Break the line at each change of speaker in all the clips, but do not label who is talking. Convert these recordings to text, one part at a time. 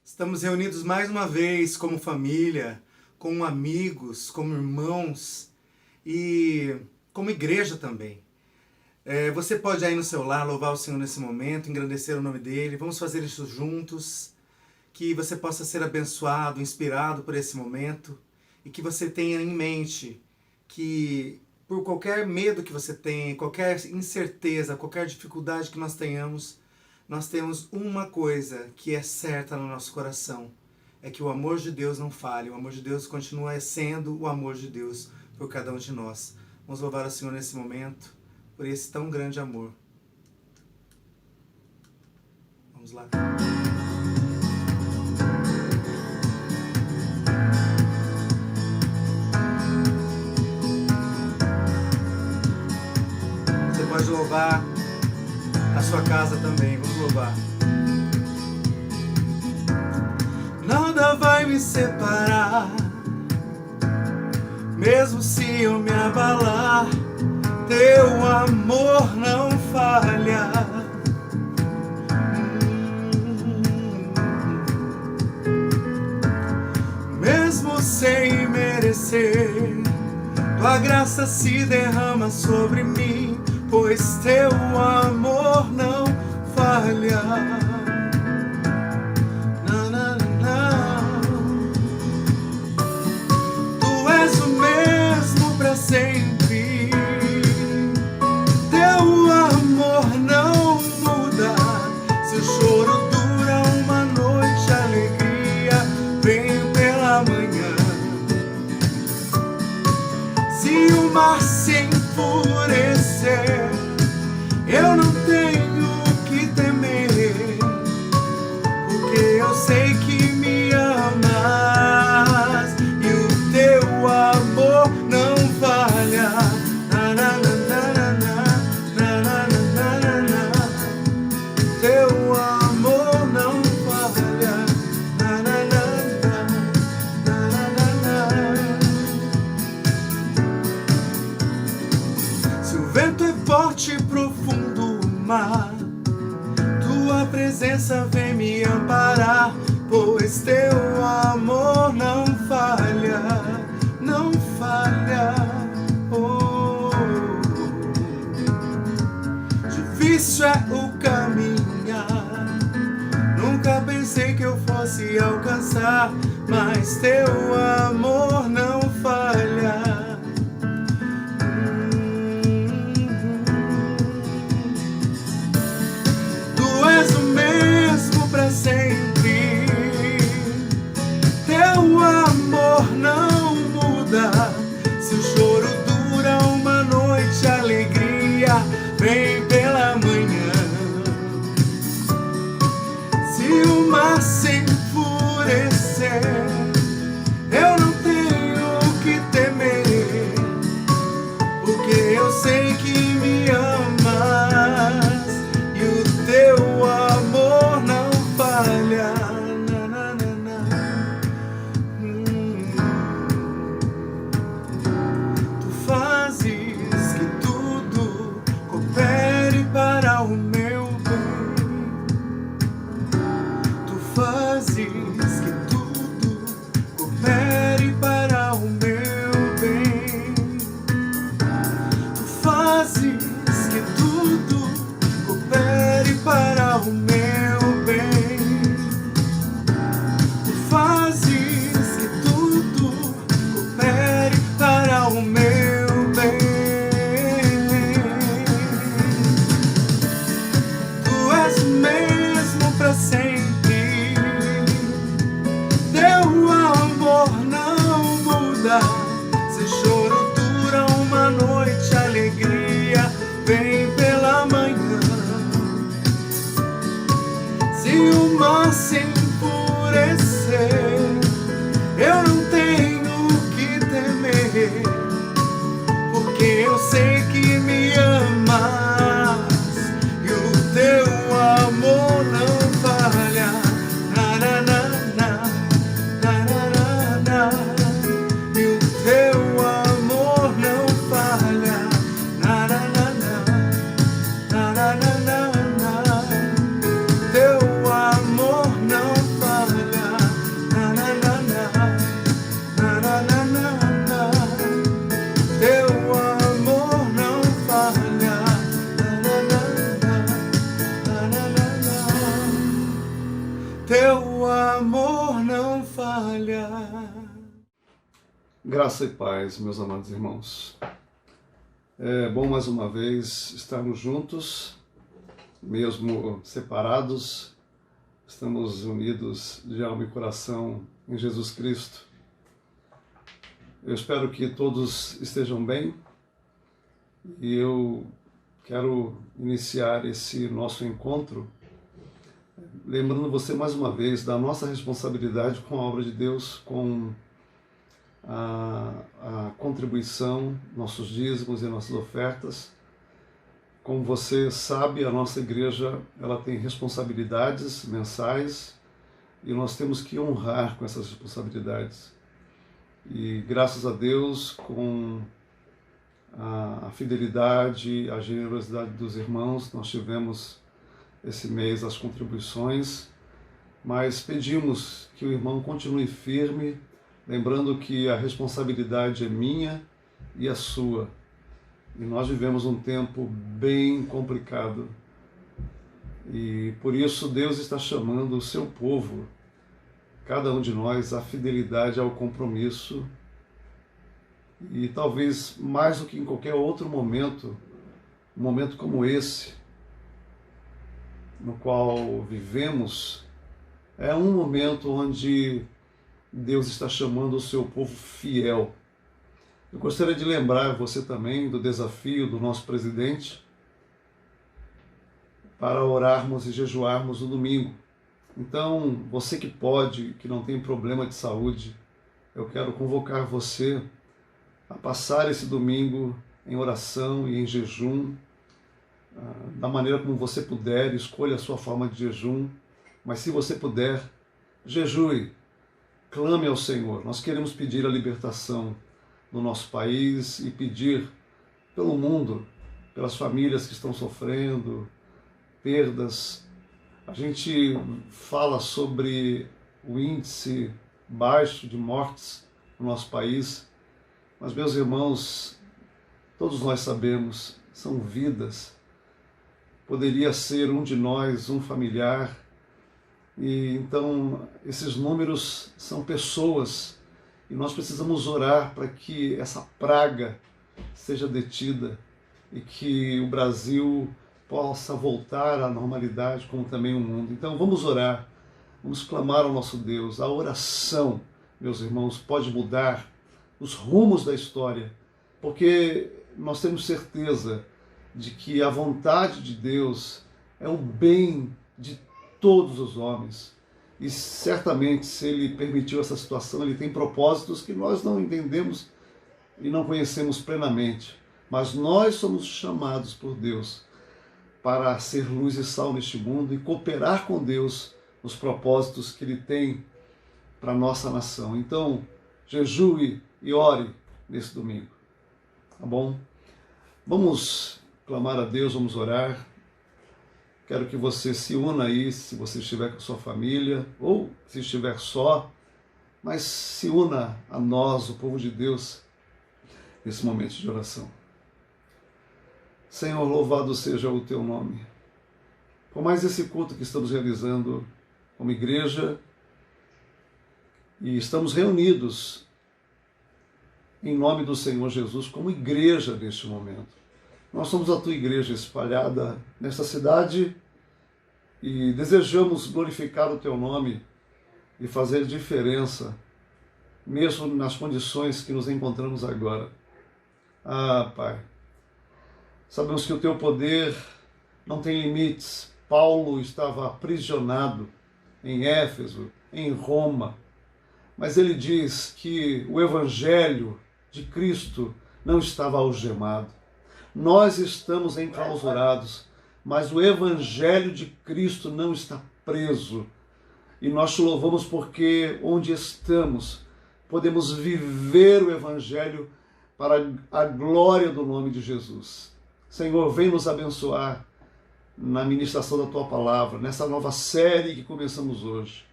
Estamos reunidos mais uma vez como família, como amigos, como irmãos e como igreja também. Você pode aí no seu lar louvar o Senhor nesse momento, engrandecer o nome dEle. Vamos fazer isso juntos, que você possa ser abençoado, inspirado por esse momento e que você tenha em mente que por qualquer medo que você tenha, qualquer incerteza, qualquer dificuldade que nós tenhamos, nós temos uma coisa que é certa no nosso coração, é que o amor de Deus não falha, o amor de Deus continua sendo o amor de Deus por cada um de nós. Vamos louvar o Senhor nesse momento, por esse tão grande amor. Vamos lá. Você pode louvar na sua casa também, vamos louvar. Nada vai me separar, mesmo se eu me abalar, teu amor não falha. Mesmo sem merecer, tua graça se derrama sobre mim, pois teu amor não falha. Na, na, na. Tu és o mesmo para sempre, teu amor não muda. Se o choro dura uma noite, a alegria vem pela manhã. Se o mar se enfurecer, eu não tenho o que temer, porque eu sei que me amas e o teu amor não falha. Na, na, na, na, na, na, na, na, na, na. Teu amor não falha. Na, na, na, na, na, na, na. Se o vento é forte e profundo o mar, tua presença vem me amparar, pois teu amor não falha, não falha. Oh, difícil é o caminhar, nunca pensei que eu fosse alcançar, mas teu amor não falha. Tu és o mesmo para sempre, teu amor não muda. Se o choro dura uma noite, a alegria vem pela manhã. Se o mar se enfurecer, eu não tenho o que temer, porque eu sei que me amas e o teu amor não falha. Na, na, na, na. Tu fazes que tudo coopere para o meu bem. Tu fazes que tudo coopere para o meu bem. Tu fazes que tudo coopere para o meu bem. Tu fazes que tudo coopere para o meu bem. Tu és o mesmo para sempre, teu amor não muda. Se o choro dura uma noite, a alegria vem pela manhã. Se o mar se enfurecer, eu não tenho o que temer, porque eu sei que me amas e o teu amor
Graça e paz, meus amados irmãos. É bom mais uma vez estarmos juntos, mesmo separados, estamos unidos de alma e coração em Jesus Cristo. Eu espero que todos estejam bem e eu quero iniciar esse nosso encontro lembrando você mais uma vez da nossa responsabilidade com a obra de Deus, com a contribuição, nossos dízimos e nossas ofertas. Como você sabe, a nossa igreja ela tem responsabilidades mensais e nós temos que honrar com essas responsabilidades. E graças a Deus, com a fidelidade, a generosidade dos irmãos, nós tivemos esse mês as contribuições, mas pedimos que o irmão continue firme, lembrando que a responsabilidade é minha e a sua. E nós vivemos um tempo bem complicado. E por isso Deus está chamando o seu povo, cada um de nós, à fidelidade ao compromisso. E talvez mais do que em qualquer outro momento, um momento como esse, no qual vivemos, é um momento onde Deus está chamando o seu povo fiel. Eu gostaria de lembrar você também do desafio do nosso presidente para orarmos e jejuarmos no domingo. Então, você que pode, que não tem problema de saúde, eu quero convocar você a passar esse domingo em oração e em jejum, da maneira como você puder, escolha a sua forma de jejum, mas se você puder, jejue, clame ao Senhor. Nós queremos pedir a libertação no nosso país e pedir pelo mundo, pelas famílias que estão sofrendo perdas. A gente fala sobre o índice baixo de mortes no nosso país, mas, meus irmãos, todos nós sabemos, são vidas. Poderia ser um de nós, um familiar. E então, esses números são pessoas. E nós precisamos orar para que essa praga seja detida e que o Brasil possa voltar à normalidade, como também o mundo. Então, vamos orar, vamos clamar ao nosso Deus. A oração, meus irmãos, pode mudar os rumos da história, porque nós temos certeza de que a vontade de Deus é o bem de todos os homens. E certamente, se Ele permitiu essa situação, Ele tem propósitos que nós não entendemos e não conhecemos plenamente. Mas nós somos chamados por Deus para ser luz e sal neste mundo e cooperar com Deus nos propósitos que Ele tem para a nossa nação. Então, jejue e ore nesse domingo. Tá bom? Vamos clamar a Deus, vamos orar. Quero que você se una aí, se você estiver com sua família, ou se estiver só, mas se una a nós, o povo de Deus, nesse momento de oração. Senhor, louvado seja o teu nome. Por mais esse culto que estamos realizando como igreja, e estamos reunidos em nome do Senhor Jesus como igreja neste momento. Nós somos a tua igreja espalhada nesta cidade e desejamos glorificar o teu nome e fazer diferença, mesmo nas condições que nos encontramos agora. Ah, Pai, sabemos que o teu poder não tem limites. Paulo estava aprisionado em Éfeso, em Roma, mas ele diz que o Evangelho de Cristo não estava algemado. Nós estamos enclausurados, mas o Evangelho de Cristo não está preso. E nós te louvamos porque onde estamos, podemos viver o Evangelho para a glória do nome de Jesus. Senhor, vem nos abençoar na ministração da tua palavra, nessa nova série que começamos hoje.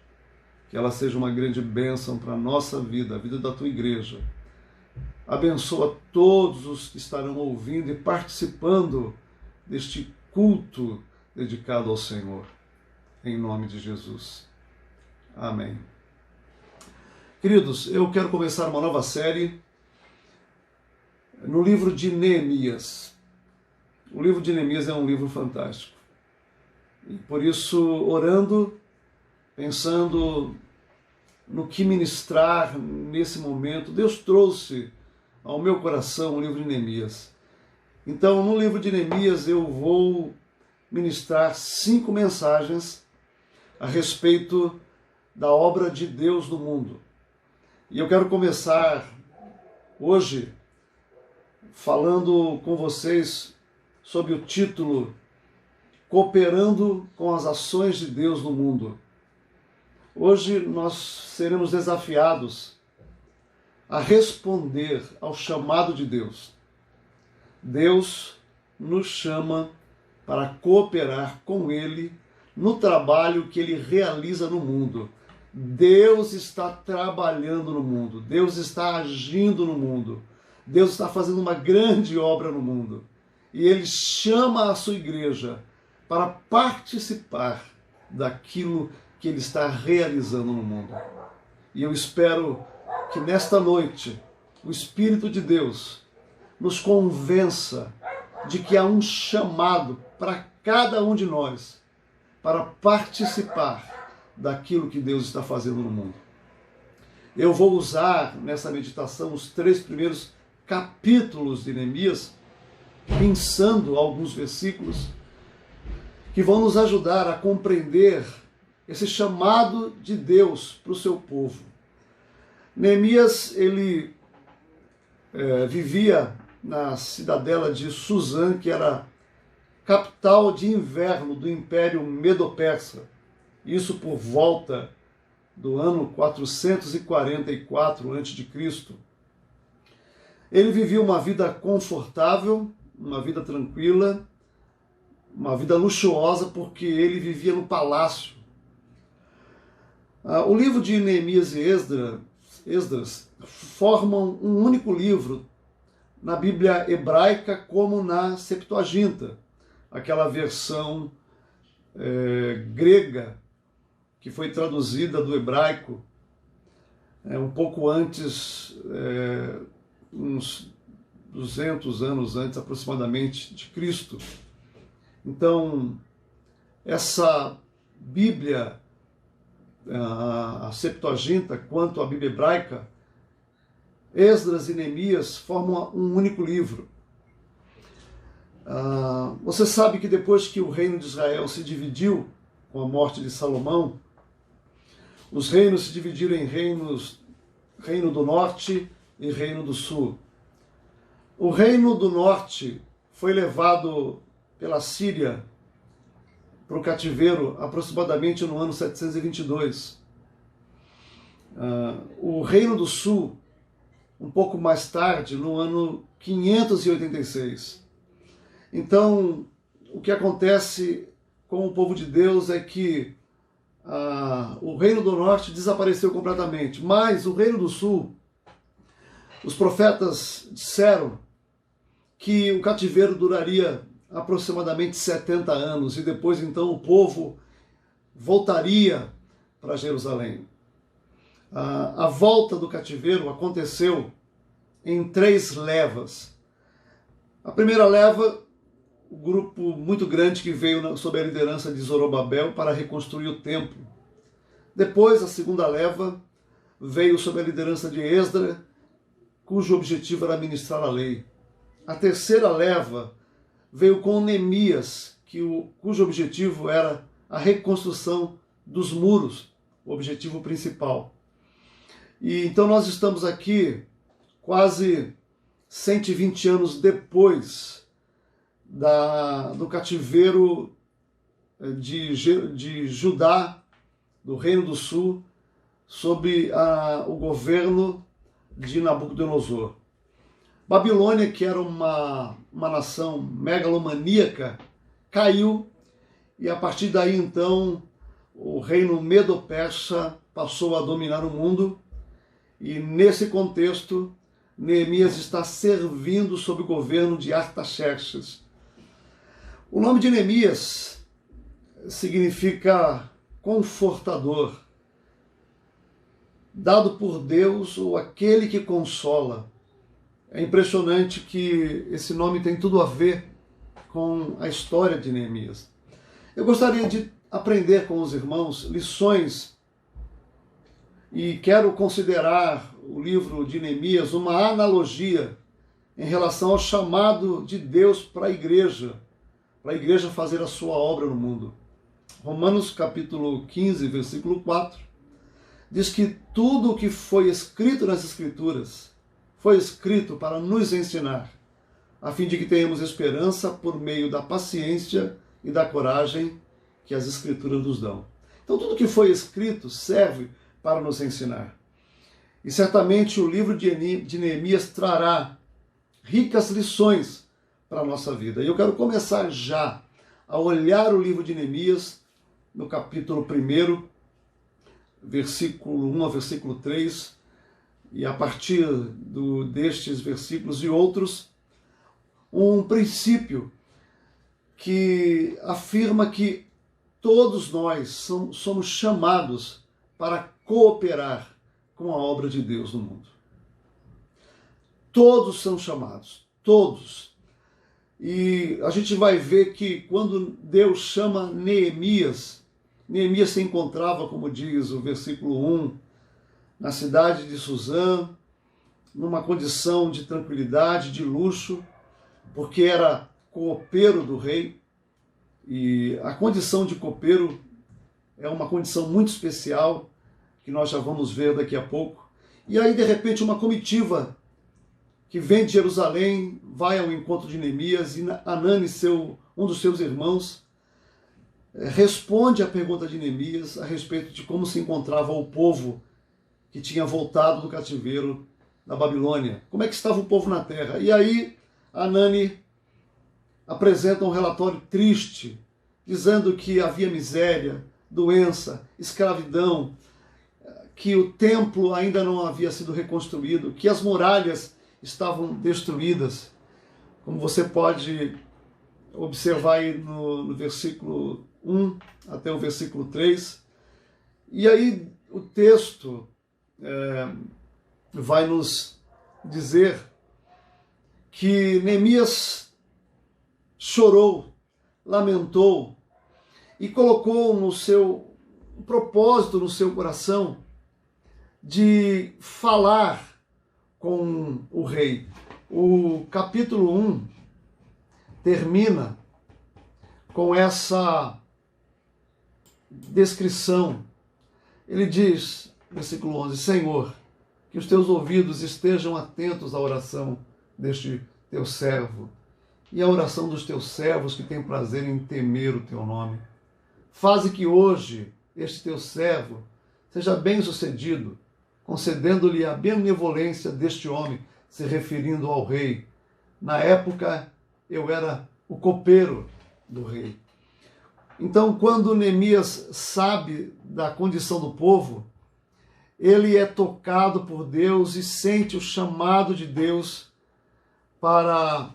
Que ela seja uma grande bênção para a nossa vida, a vida da tua igreja. Abençoa todos os que estarão ouvindo e participando deste culto dedicado ao Senhor. Em nome de Jesus. Amém. Queridos, eu quero começar uma nova série no livro de Neemias. O livro de Neemias é um livro fantástico. E por isso, orando, pensando no que ministrar nesse momento, Deus trouxe ao meu coração o livro de Neemias. Então, no livro de Neemias, eu vou ministrar 5 mensagens a respeito da obra de Deus no mundo. E eu quero começar hoje falando com vocês sob o título Cooperando com as Ações de Deus no Mundo. Hoje nós seremos desafiados a responder ao chamado de Deus. Deus nos chama para cooperar com Ele no trabalho que Ele realiza no mundo. Deus está trabalhando no mundo, Deus está agindo no mundo, Deus está fazendo uma grande obra no mundo. E Ele chama a sua igreja para participar daquilo que Ele está realizando no mundo. E eu espero que nesta noite o Espírito de Deus nos convença de que há um chamado para cada um de nós para participar daquilo que Deus está fazendo no mundo. Eu vou usar nessa meditação os 3 primeiros capítulos de Neemias, pensando alguns versículos que vão nos ajudar a compreender esse chamado de Deus para o seu povo. Neemias, ele vivia na cidadela de Suzã, que era capital de inverno do Império Medo-Persa. Isso por volta do ano 444 a.C. Ele vivia uma vida confortável, uma vida tranquila, uma vida luxuosa, porque ele vivia no palácio. O livro de Neemias e Esdras formam um único livro na Bíblia hebraica como na Septuaginta, aquela versão grega que foi traduzida do hebraico um pouco antes, uns 200 anos antes aproximadamente de Cristo. Então, essa Bíblia, a Septuaginta, quanto a Bíblia hebraica, Esdras e Neemias formam um único livro. Você sabe que depois que o reino de Israel se dividiu com a morte de Salomão, os reinos se dividiram em reino do norte e reino do sul. O reino do norte foi levado pela Síria para o cativeiro aproximadamente no ano 722. O reino do sul, um pouco mais tarde, no ano 586. Então, o que acontece com o povo de Deus é que o reino do norte desapareceu completamente, mas o reino do sul, os profetas disseram que o cativeiro duraria aproximadamente 70 anos e depois então o povo voltaria para Jerusalém. A volta do cativeiro aconteceu em 3 levas. A primeira leva, o grupo muito grande que veio sob a liderança de Zorobabel para reconstruir o templo. Depois, a segunda leva veio sob a liderança de Esdras, cujo objetivo era ministrar a lei. A terceira leva veio com Neemias, cujo objetivo era a reconstrução dos muros, o objetivo principal. E então nós estamos aqui quase 120 anos depois do cativeiro de Judá, do Reino do Sul, sob o governo de Nabucodonosor. Babilônia, que era uma nação megalomaníaca, caiu e a partir daí então o reino Medo-Persa passou a dominar o mundo e nesse contexto Neemias está servindo sob o governo de Artaxerxes. O nome de Neemias significa confortador, dado por Deus ou aquele que consola. É impressionante que esse nome tem tudo a ver com a história de Neemias. Eu gostaria de aprender com os irmãos lições e quero considerar o livro de Neemias uma analogia em relação ao chamado de Deus para a igreja fazer a sua obra no mundo. Romanos capítulo 15, versículo 4, diz que tudo o que foi escrito nas Escrituras foi escrito para nos ensinar, a fim de que tenhamos esperança por meio da paciência e da coragem que as Escrituras nos dão. Então tudo que foi escrito serve para nos ensinar. E certamente o livro de Neemias trará ricas lições para a nossa vida. E eu quero começar já a olhar o livro de Neemias no capítulo 1, versículo 1 ao versículo 3, e a partir destes versículos e outros, um princípio que afirma que todos nós somos chamados para cooperar com a obra de Deus no mundo. Todos são chamados, todos. E a gente vai ver que quando Deus chama Neemias se encontrava, como diz o versículo 1, na cidade de Suzã, numa condição de tranquilidade, de luxo, porque era copeiro do rei. E a condição de copeiro é uma condição muito especial, que nós já vamos ver daqui a pouco. E aí, de repente, uma comitiva que vem de Jerusalém, vai ao encontro de Neemias, e Hanani, um dos seus irmãos, responde à pergunta de Neemias a respeito de como se encontrava o povo que tinha voltado do cativeiro da Babilônia. Como é que estava o povo na terra? E aí, Hanani apresenta um relatório triste, dizendo que havia miséria, doença, escravidão, que o templo ainda não havia sido reconstruído, que as muralhas estavam destruídas, como você pode observar aí no versículo 1 até o versículo 3. E aí o texto vai nos dizer que Neemias chorou, lamentou e colocou no seu propósito, no seu coração, de falar com o rei. O capítulo 1 termina com essa descrição. Ele diz, versículo 11, Senhor, que os teus ouvidos estejam atentos à oração deste teu servo e à oração dos teus servos que têm prazer em temer o teu nome. Faze que hoje este teu servo seja bem-sucedido, concedendo-lhe a benevolência deste homem, se referindo ao rei. Na época, eu era o copeiro do rei. Então, quando Neemias sabe da condição do povo, ele é tocado por Deus e sente o chamado de Deus para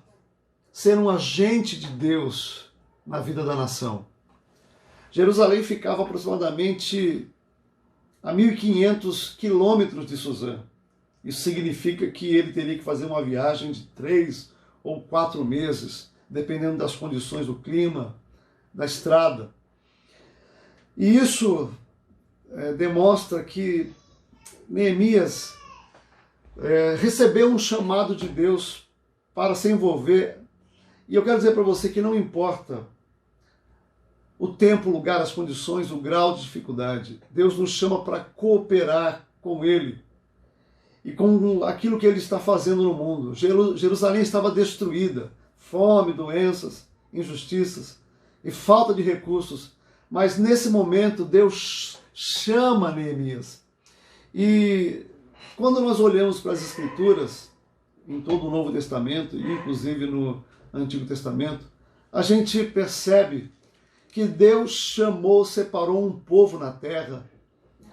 ser um agente de Deus na vida da nação. Jerusalém ficava aproximadamente a 1.500 quilômetros de Suzã. Isso significa que ele teria que fazer uma viagem de 3 ou 4 meses, dependendo das condições do clima, da estrada. E isso demonstra que Neemias recebeu um chamado de Deus para se envolver. E eu quero dizer para você que não importa o tempo, o lugar, as condições, o grau de dificuldade. Deus nos chama para cooperar com Ele e com aquilo que Ele está fazendo no mundo. Jerusalém estava destruída, fome, doenças, injustiças e falta de recursos. Mas nesse momento Deus chama Neemias. E quando nós olhamos para as Escrituras, em todo o Novo Testamento, inclusive no Antigo Testamento, a gente percebe que Deus chamou, separou um povo na terra.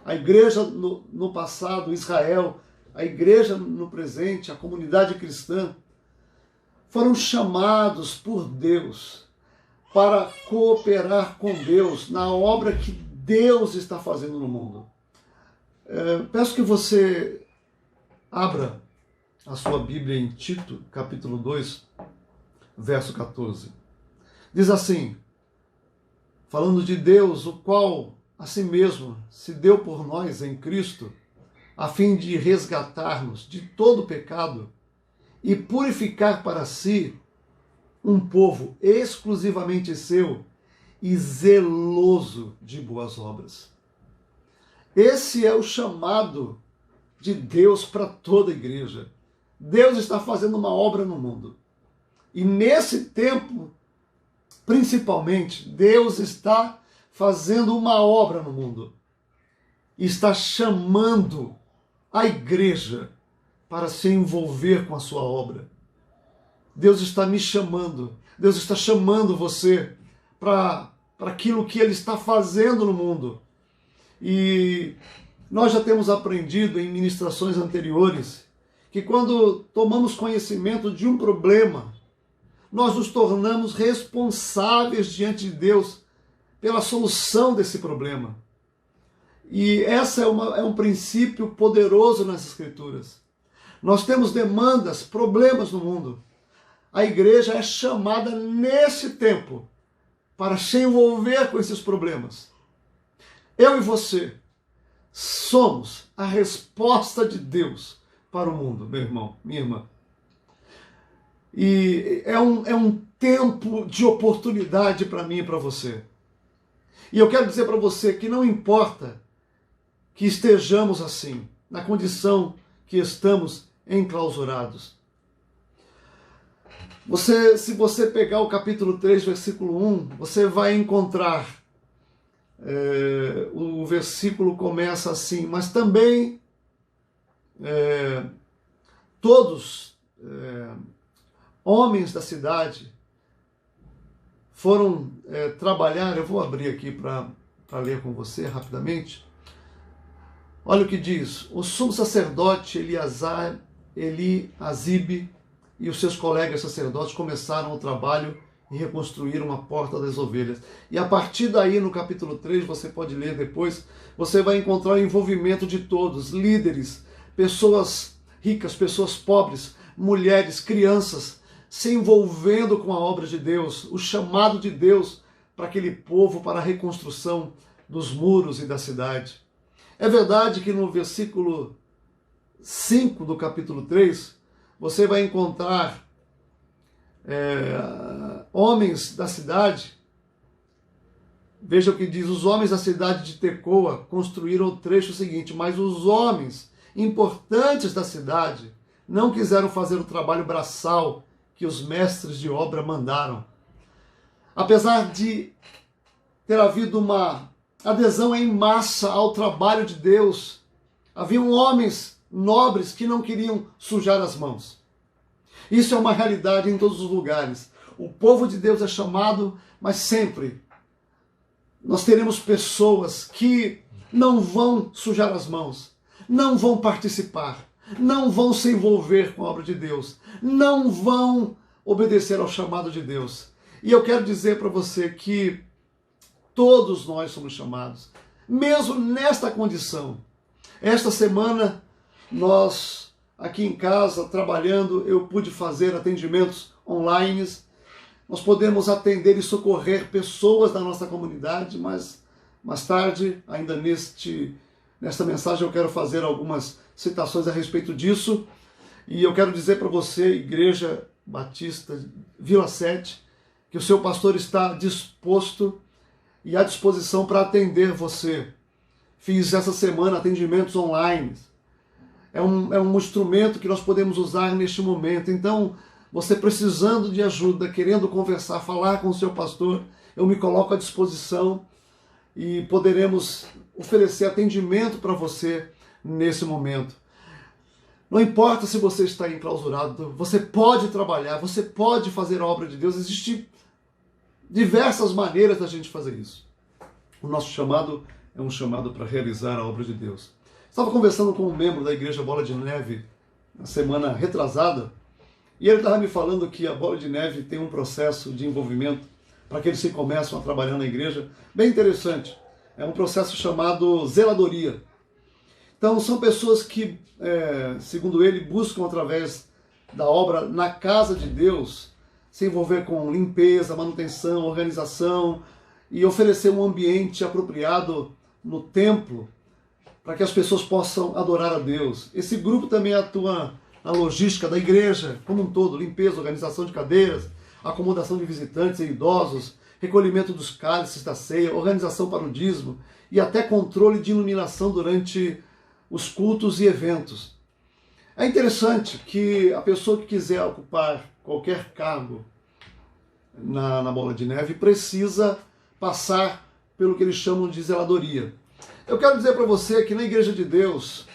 A igreja no passado, Israel, a igreja no presente, a comunidade cristã, foram chamados por Deus para cooperar com Deus na obra que Deus está fazendo no mundo. Peço que você abra a sua Bíblia em Tito, capítulo 2, verso 14. Diz assim, falando de Deus, o qual a si mesmo se deu por nós em Cristo, a fim de resgatar-nos de todo pecado e purificar para si um povo exclusivamente seu e zeloso de boas obras. Esse é o chamado de Deus para toda a igreja. Deus está fazendo uma obra no mundo. E nesse tempo, principalmente, Deus está fazendo uma obra no mundo. Está chamando a igreja para se envolver com a sua obra. Deus está me chamando. Deus está chamando você para aquilo que Ele está fazendo no mundo. E nós já temos aprendido em ministrações anteriores que quando tomamos conhecimento de um problema, nós nos tornamos responsáveis diante de Deus pela solução desse problema. E essa é um princípio poderoso nas Escrituras. Nós temos demandas, problemas no mundo. A igreja é chamada nesse tempo para se envolver com esses problemas. Eu e você somos a resposta de Deus para o mundo, meu irmão, minha irmã. E é um tempo de oportunidade para mim e para você. E eu quero dizer para você que não importa que estejamos assim, na condição que estamos enclausurados. Se você pegar o capítulo 3, versículo 1, você vai encontrar, o versículo começa assim, mas também todos homens da cidade foram trabalhar. Eu vou abrir aqui para ler com você rapidamente. Olha o que diz: o sumo sacerdote Eliasibe e os seus colegas sacerdotes começaram o trabalho e reconstruíram a porta das ovelhas. E a partir daí, no capítulo 3, você pode ler depois, você vai encontrar o envolvimento de todos, líderes, pessoas ricas, pessoas pobres, mulheres, crianças, se envolvendo com a obra de Deus, o chamado de Deus para aquele povo, para a reconstrução dos muros e da cidade. É verdade que no versículo 5 do capítulo 3, você vai encontrar homens da cidade. Veja o que diz: os homens da cidade de Tecoa construíram o trecho seguinte, mas os homens importantes da cidade não quiseram fazer o trabalho braçal que os mestres de obra mandaram. Apesar de ter havido uma adesão em massa ao trabalho de Deus, haviam homens nobres que não queriam sujar as mãos. Isso é uma realidade em todos os lugares. O povo de Deus é chamado, mas sempre nós teremos pessoas que não vão sujar as mãos, não vão participar, não vão se envolver com a obra de Deus, não vão obedecer ao chamado de Deus. E eu quero dizer para você que todos nós somos chamados, mesmo nesta condição. Esta semana, nós aqui em casa, trabalhando, eu pude fazer atendimentos online. Nós podemos atender e socorrer pessoas da nossa comunidade, mas mais tarde, ainda nesta mensagem, eu quero fazer algumas citações a respeito disso. E eu quero dizer para você, Igreja Batista Vila 7, que o seu pastor está disposto e à disposição para atender você. Fiz essa semana atendimentos online. É um instrumento que nós podemos usar neste momento. Então, você precisando de ajuda, querendo conversar, falar com o seu pastor, eu me coloco à disposição e poderemos oferecer atendimento para você nesse momento. Não importa se você está enclausurado, você pode trabalhar, você pode fazer a obra de Deus. Existem diversas maneiras da gente fazer isso. O nosso chamado é um chamado para realizar a obra de Deus. Estava conversando com um membro da Igreja Bola de Neve na semana retrasada, e ele estava me falando que a Bola de Neve tem um processo de envolvimento para aqueles que começam a trabalhar na igreja, bem interessante. É um processo chamado zeladoria. Então são pessoas que, segundo ele, buscam através da obra na casa de Deus se envolver com limpeza, manutenção, organização e oferecer um ambiente apropriado no templo para que as pessoas possam adorar a Deus. Esse grupo também atua na logística da igreja como um todo, limpeza, organização de cadeiras, acomodação de visitantes e idosos, recolhimento dos cálices da ceia, organização para o dízimo e até controle de iluminação durante os cultos e eventos. É interessante que a pessoa que quiser ocupar qualquer cargo na Bola de Neve precisa passar pelo que eles chamam de zeladoria. Eu quero dizer para você que na Igreja de Deus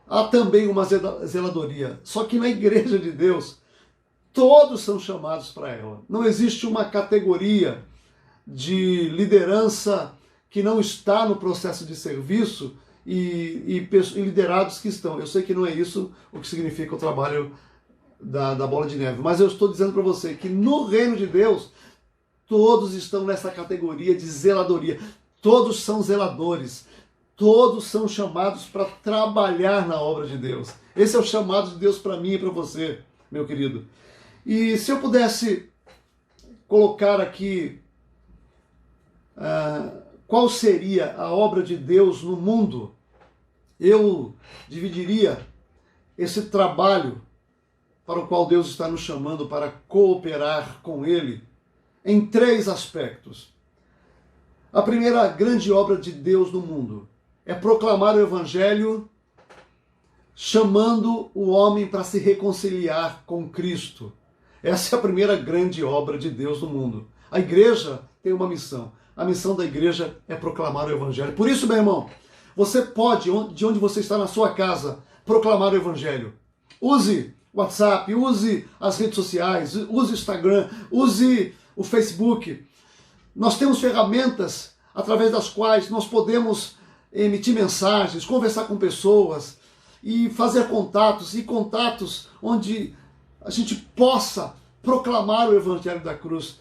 há também uma zeladoria, só que na Igreja de Deus todos são chamados para ela. Não existe uma categoria de liderança que não está no processo de serviço e liderados que estão. Eu sei que não é isso o que significa o trabalho da Bola de Neve, mas eu estou dizendo para você que no reino de Deus todos estão nessa categoria de zeladoria. Todos são zeladores. Todos são chamados para trabalhar na obra de Deus. Esse é o chamado de Deus para mim e para você, meu querido. E se eu pudesse colocar aqui qual seria a obra de Deus no mundo, eu dividiria esse trabalho para o qual Deus está nos chamando para cooperar com Ele em 3 aspectos. A primeira grande obra de Deus no mundo é proclamar o Evangelho, chamando o homem para se reconciliar com Cristo. Essa é a primeira grande obra de Deus no mundo. A igreja tem uma missão. A missão da igreja é proclamar o Evangelho. Por isso, meu irmão, você pode, de onde você está na sua casa, proclamar o Evangelho. Use o WhatsApp, use as redes sociais, use o Instagram, use o Facebook. Nós temos ferramentas através das quais nós podemos emitir mensagens, conversar com pessoas e fazer contatos onde a gente possa proclamar o Evangelho da cruz.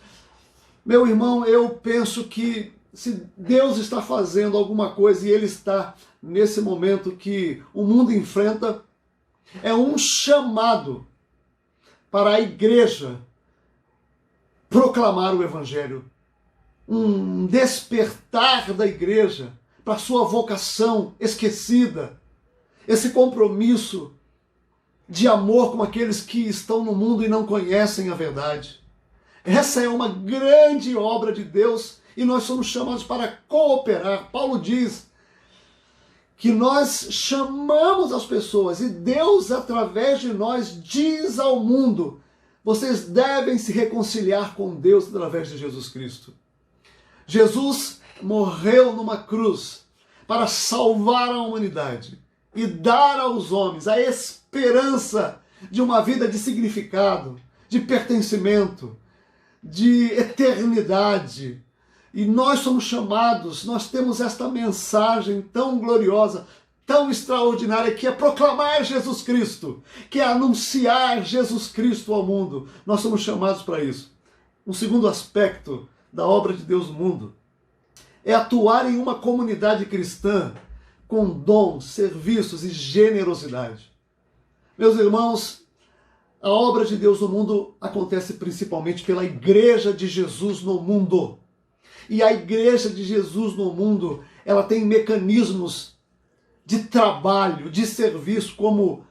Meu irmão, eu penso que se Deus está fazendo alguma coisa e Ele está nesse momento que o mundo enfrenta, é um chamado para a igreja proclamar o Evangelho, um despertar da igreja para a sua vocação esquecida, esse compromisso de amor com aqueles que estão no mundo e não conhecem a verdade. Essa é uma grande obra de Deus e nós somos chamados para cooperar. Paulo diz que nós chamamos as pessoas e Deus, através de nós, diz ao mundo: vocês devem se reconciliar com Deus através de Jesus Cristo. Jesus morreu numa cruz para salvar a humanidade e dar aos homens a esperança de uma vida de significado, de pertencimento, de eternidade. E nós somos chamados, nós temos esta mensagem tão gloriosa, tão extraordinária, que é proclamar Jesus Cristo, que é anunciar Jesus Cristo ao mundo. Nós somos chamados para isso. Um segundo aspecto da obra de Deus no mundo é atuar em uma comunidade cristã com dons, serviços e generosidade. Meus irmãos, a obra de Deus no mundo acontece principalmente pela Igreja de Jesus no mundo. E a Igreja de Jesus no mundo, ela tem mecanismos de trabalho, de serviço, como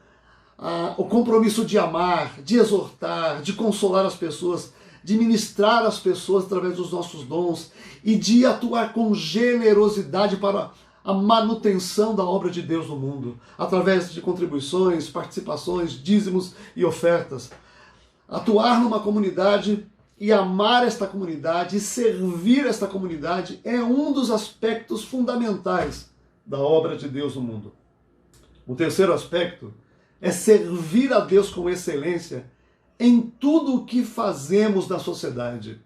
o compromisso de amar, de exortar, de consolar as pessoas, de ministrar as pessoas através dos nossos dons e de atuar com generosidade para a manutenção da obra de Deus no mundo, através de contribuições, participações, dízimos e ofertas. Atuar numa comunidade e amar esta comunidade e servir esta comunidade é um dos aspectos fundamentais da obra de Deus no mundo. O terceiro aspecto é servir a Deus com excelência em tudo o que fazemos na sociedade.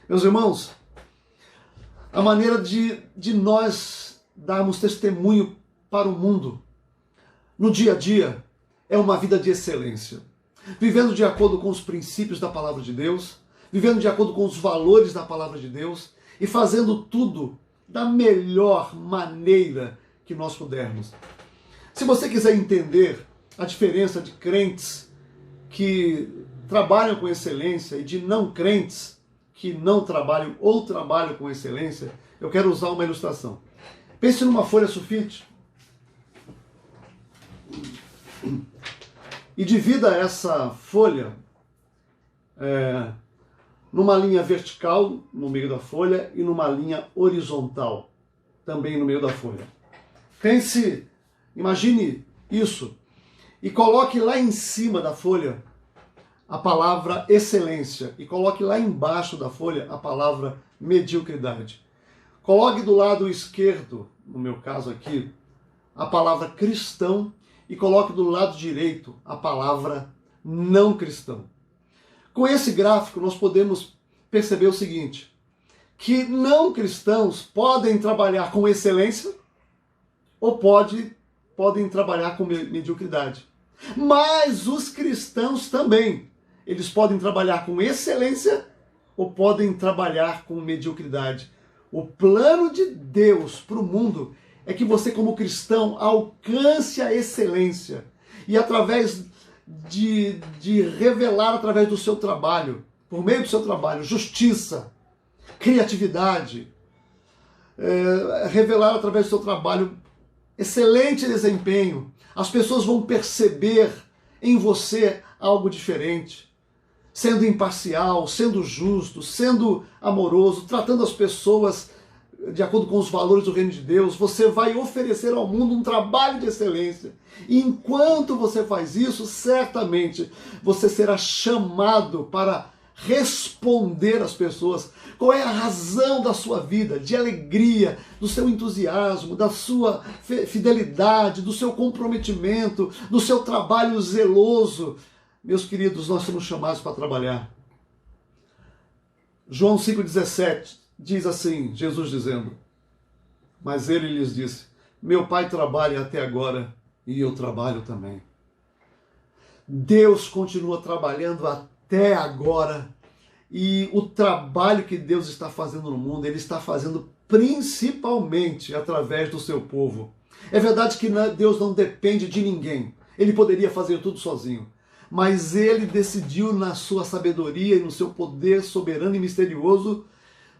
Meus irmãos, a maneira de nós darmos testemunho para o mundo no dia a dia é uma vida de excelência, vivendo de acordo com os princípios da palavra de Deus, vivendo de acordo com os valores da palavra de Deus e fazendo tudo da melhor maneira que nós pudermos. Se você quiser entender a diferença de crentes que trabalham com excelência e de não crentes que não trabalham ou trabalham com excelência, eu quero usar uma ilustração. Pense numa folha sulfite e divida essa folha numa linha vertical no meio da folha e numa linha horizontal também no meio da folha. Imagine isso e coloque lá em cima da folha a palavra excelência e coloque lá embaixo da folha a palavra mediocridade. Coloque do lado esquerdo, no meu caso aqui, a palavra cristão e coloque do lado direito a palavra não cristão. Com esse gráfico nós podemos perceber o seguinte, que não cristãos podem trabalhar com excelência ou podem trabalhar com mediocridade. Mas os cristãos também. Eles podem trabalhar com excelência ou podem trabalhar com mediocridade. O plano de Deus para o mundo é que você, como cristão, alcance a excelência. E através de revelar, através do seu trabalho, por meio do seu trabalho, justiça, criatividade, revelar através do seu trabalho excelente desempenho, as pessoas vão perceber em você algo diferente. Sendo imparcial, sendo justo, sendo amoroso, tratando as pessoas de acordo com os valores do reino de Deus, você vai oferecer ao mundo um trabalho de excelência. E enquanto você faz isso, certamente você será chamado para responder às pessoas qual é a razão da sua vida, de alegria, do seu entusiasmo, da sua fidelidade, do seu comprometimento, do seu trabalho zeloso. Meus queridos, nós somos chamados para trabalhar. João 5,17 diz assim, Jesus dizendo, mas ele lhes disse, meu Pai trabalha até agora e eu trabalho também. Deus continua trabalhando até agora e o trabalho que Deus está fazendo no mundo, Ele está fazendo principalmente através do seu povo. É verdade que Deus não depende de ninguém. Ele poderia fazer tudo sozinho. Mas Ele decidiu na sua sabedoria e no seu poder soberano e misterioso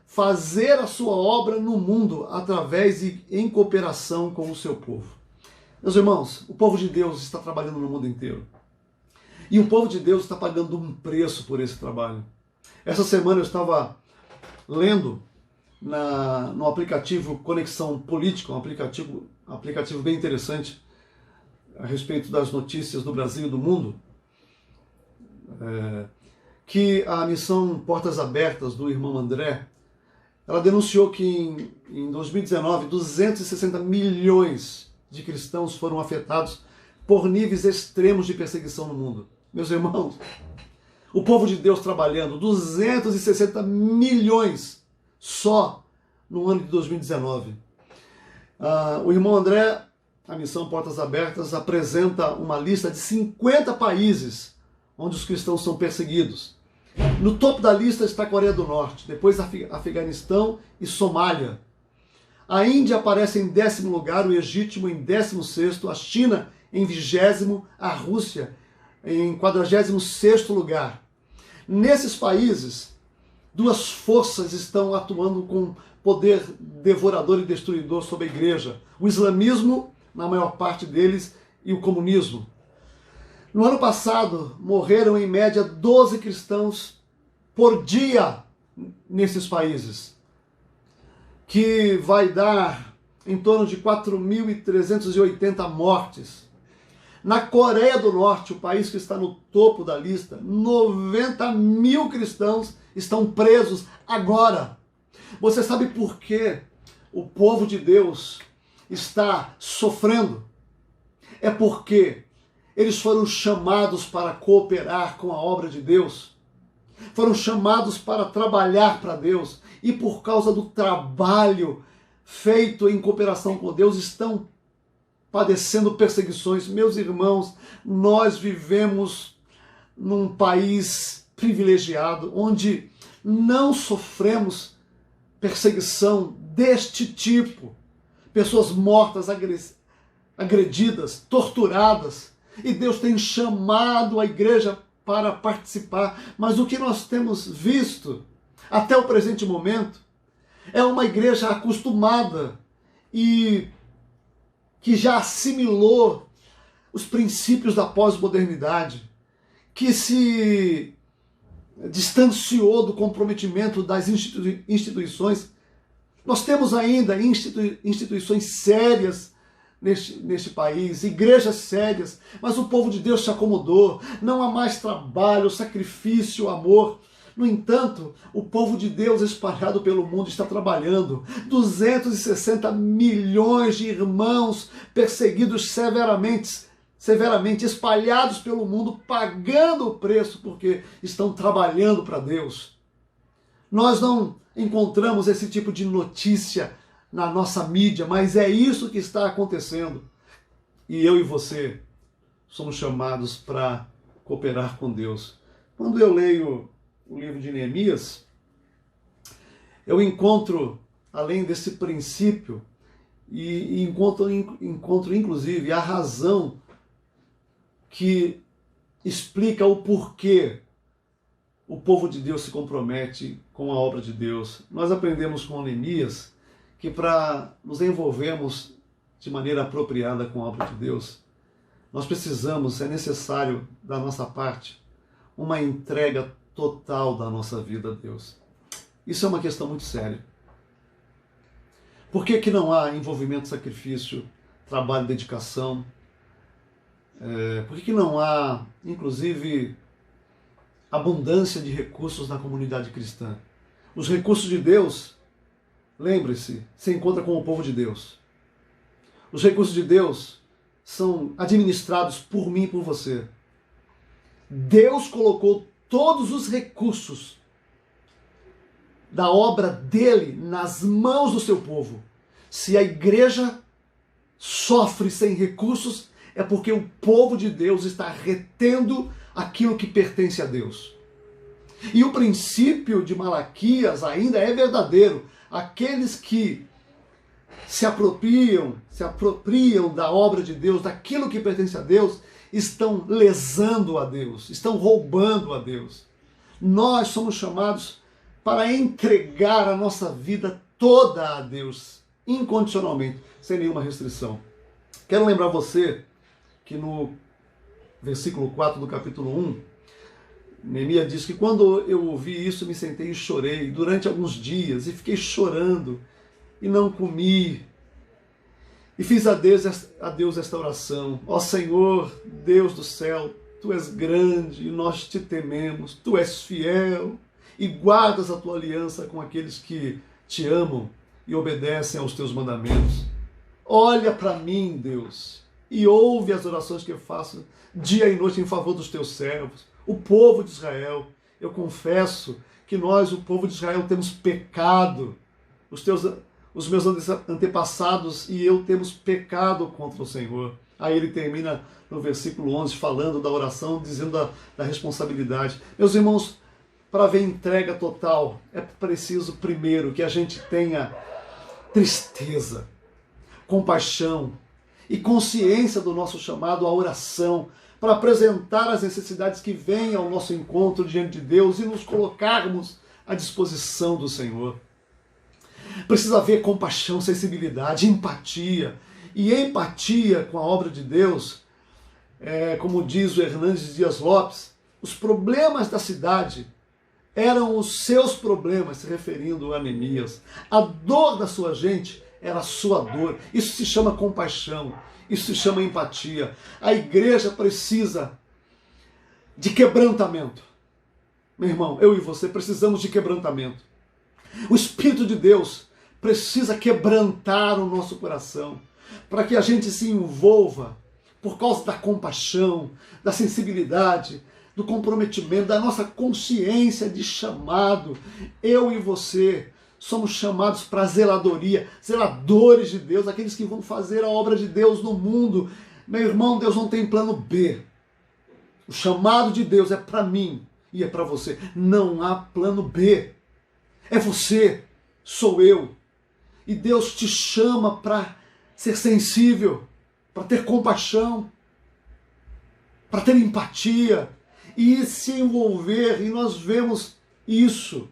fazer a sua obra no mundo através e em cooperação com o seu povo. Meus irmãos, o povo de Deus está trabalhando no mundo inteiro. E o povo de Deus está pagando um preço por esse trabalho. Essa semana eu estava lendo no aplicativo Conexão Política, um aplicativo bem interessante a respeito das notícias do Brasil e do mundo, que a missão Portas Abertas do irmão André, ela denunciou que em 2019 260 milhões de cristãos foram afetados por níveis extremos de perseguição no mundo. Meus irmãos, o povo de Deus trabalhando 260 milhões só no ano de 2019. O irmão André, a missão Portas Abertas, apresenta uma lista de 50 países onde os cristãos são perseguidos. No topo da lista está a Coreia do Norte, depois Afeganistão e Somália. A Índia aparece em 10º lugar, o Egito em 16º, a China em 20º, a Rússia em 46º lugar. Nesses países, duas forças estão atuando com poder devorador e destruidor sobre a igreja. O islamismo, na maior parte deles, e o comunismo. No ano passado, morreram em média 12 cristãos por dia nesses países, que vai dar em torno de 4.380 mortes. Na Coreia do Norte, o país que está no topo da lista, 90 mil cristãos estão presos agora. Você sabe por que o povo de Deus está sofrendo? É porque eles foram chamados para cooperar com a obra de Deus, foram chamados para trabalhar para Deus, e por causa do trabalho feito em cooperação com Deus, estão padecendo perseguições. Meus irmãos, nós vivemos num país privilegiado, onde não sofremos perseguição deste tipo. Pessoas mortas, agredidas, torturadas. E Deus tem chamado a igreja para participar. Mas o que nós temos visto até o presente momento é uma igreja acostumada e que já assimilou os princípios da pós-modernidade, que se distanciou do comprometimento das instituições. Nós temos ainda instituições sérias neste país, igrejas sérias, mas o povo de Deus se acomodou. Não há mais trabalho, sacrifício, amor. No entanto, o povo de Deus espalhado pelo mundo está trabalhando. 260 milhões de irmãos perseguidos severamente, espalhados pelo mundo, pagando o preço porque estão trabalhando para Deus. Nós não encontramos esse tipo de notícia na nossa mídia, mas é isso que está acontecendo. E eu e você somos chamados para cooperar com Deus. Quando eu leio o livro de Neemias, eu encontro, além desse princípio, e encontro inclusive a razão que explica o porquê o povo de Deus se compromete com a obra de Deus. Nós aprendemos com Neemias que para nos envolvermos de maneira apropriada com a obra de Deus, nós precisamos, é necessário da nossa parte, uma entrega total da nossa vida a Deus. Isso é uma questão muito séria. Por que não há envolvimento, sacrifício, trabalho, dedicação? Por que não há, inclusive, abundância de recursos na comunidade cristã? Os recursos de Deus, lembre-se, se encontra com o povo de Deus. Os recursos de Deus são administrados por mim e por você. Deus colocou todos os recursos da obra dele nas mãos do seu povo. Se a igreja sofre sem recursos, é porque o povo de Deus está retendo aquilo que pertence a Deus. E o princípio de Malaquias ainda é verdadeiro. Aqueles que se apropriam da obra de Deus, daquilo que pertence a Deus, estão lesando a Deus, estão roubando a Deus. Nós somos chamados para entregar a nossa vida toda a Deus, incondicionalmente, sem nenhuma restrição. Quero lembrar você que no versículo 4 do capítulo 1, Neemias diz que quando eu ouvi isso, me sentei e chorei durante alguns dias, e fiquei chorando, e não comi. E fiz a Deus esta oração: ó Senhor, Deus do céu, Tu és grande e nós te tememos, Tu és fiel e guardas a Tua aliança com aqueles que te amam e obedecem aos Teus mandamentos. Olha para mim, Deus, e ouve as orações que eu faço dia e noite em favor dos Teus servos, o povo de Israel. Eu confesso que nós, o povo de Israel, temos pecado. Os meus antepassados e eu temos pecado contra o Senhor. Aí ele termina no versículo 11 falando da oração, dizendo da responsabilidade. Meus irmãos, para haver entrega total, é preciso primeiro que a gente tenha tristeza, compaixão e consciência do nosso chamado à oração, para apresentar as necessidades que vêm ao nosso encontro diante de Deus e nos colocarmos à disposição do Senhor. Precisa haver compaixão, sensibilidade, empatia. E empatia com a obra de Deus, como diz o Hernandes Dias Lopes, os problemas da cidade eram os seus problemas, se referindo a Neemias. A dor da sua gente era a sua dor. Isso se chama compaixão, isso se chama empatia. A igreja precisa de quebrantamento. Meu irmão, eu e você precisamos de quebrantamento. O Espírito de Deus precisa quebrantar o nosso coração, para que a gente se envolva por causa da compaixão, da sensibilidade, do comprometimento, da nossa consciência de chamado. Eu e você somos chamados para a zeladoria, zeladores de Deus, aqueles que vão fazer a obra de Deus no mundo. Meu irmão, Deus não tem plano B. O chamado de Deus é para mim e é para você. Não há plano B. É você, sou eu. E Deus te chama para ser sensível, para ter compaixão, para ter empatia e se envolver, e nós vemos isso.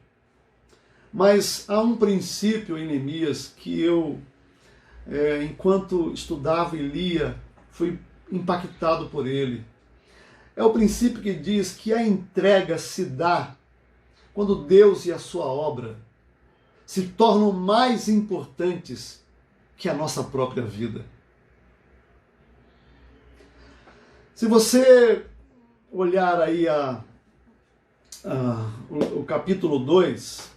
Mas há um princípio em Neemias que eu, enquanto estudava e lia, fui impactado por ele. É o princípio que diz que a entrega se dá quando Deus e a sua obra se tornam mais importantes que a nossa própria vida. Se você olhar aí o capítulo 2,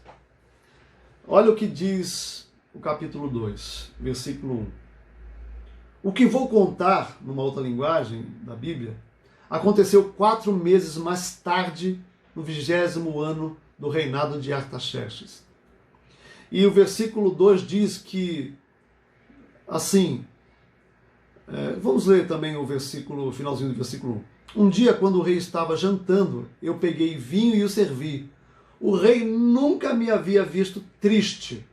olha o que diz o capítulo 2, versículo 1. O que vou contar, numa outra linguagem da Bíblia, aconteceu 4 meses mais tarde, no 20º ano do reinado de Artaxerxes. E o versículo 2 diz que, assim, vamos ler também o finalzinho do versículo 1. Um dia, quando o rei estava jantando, eu peguei vinho e o servi. O rei nunca me havia visto triste.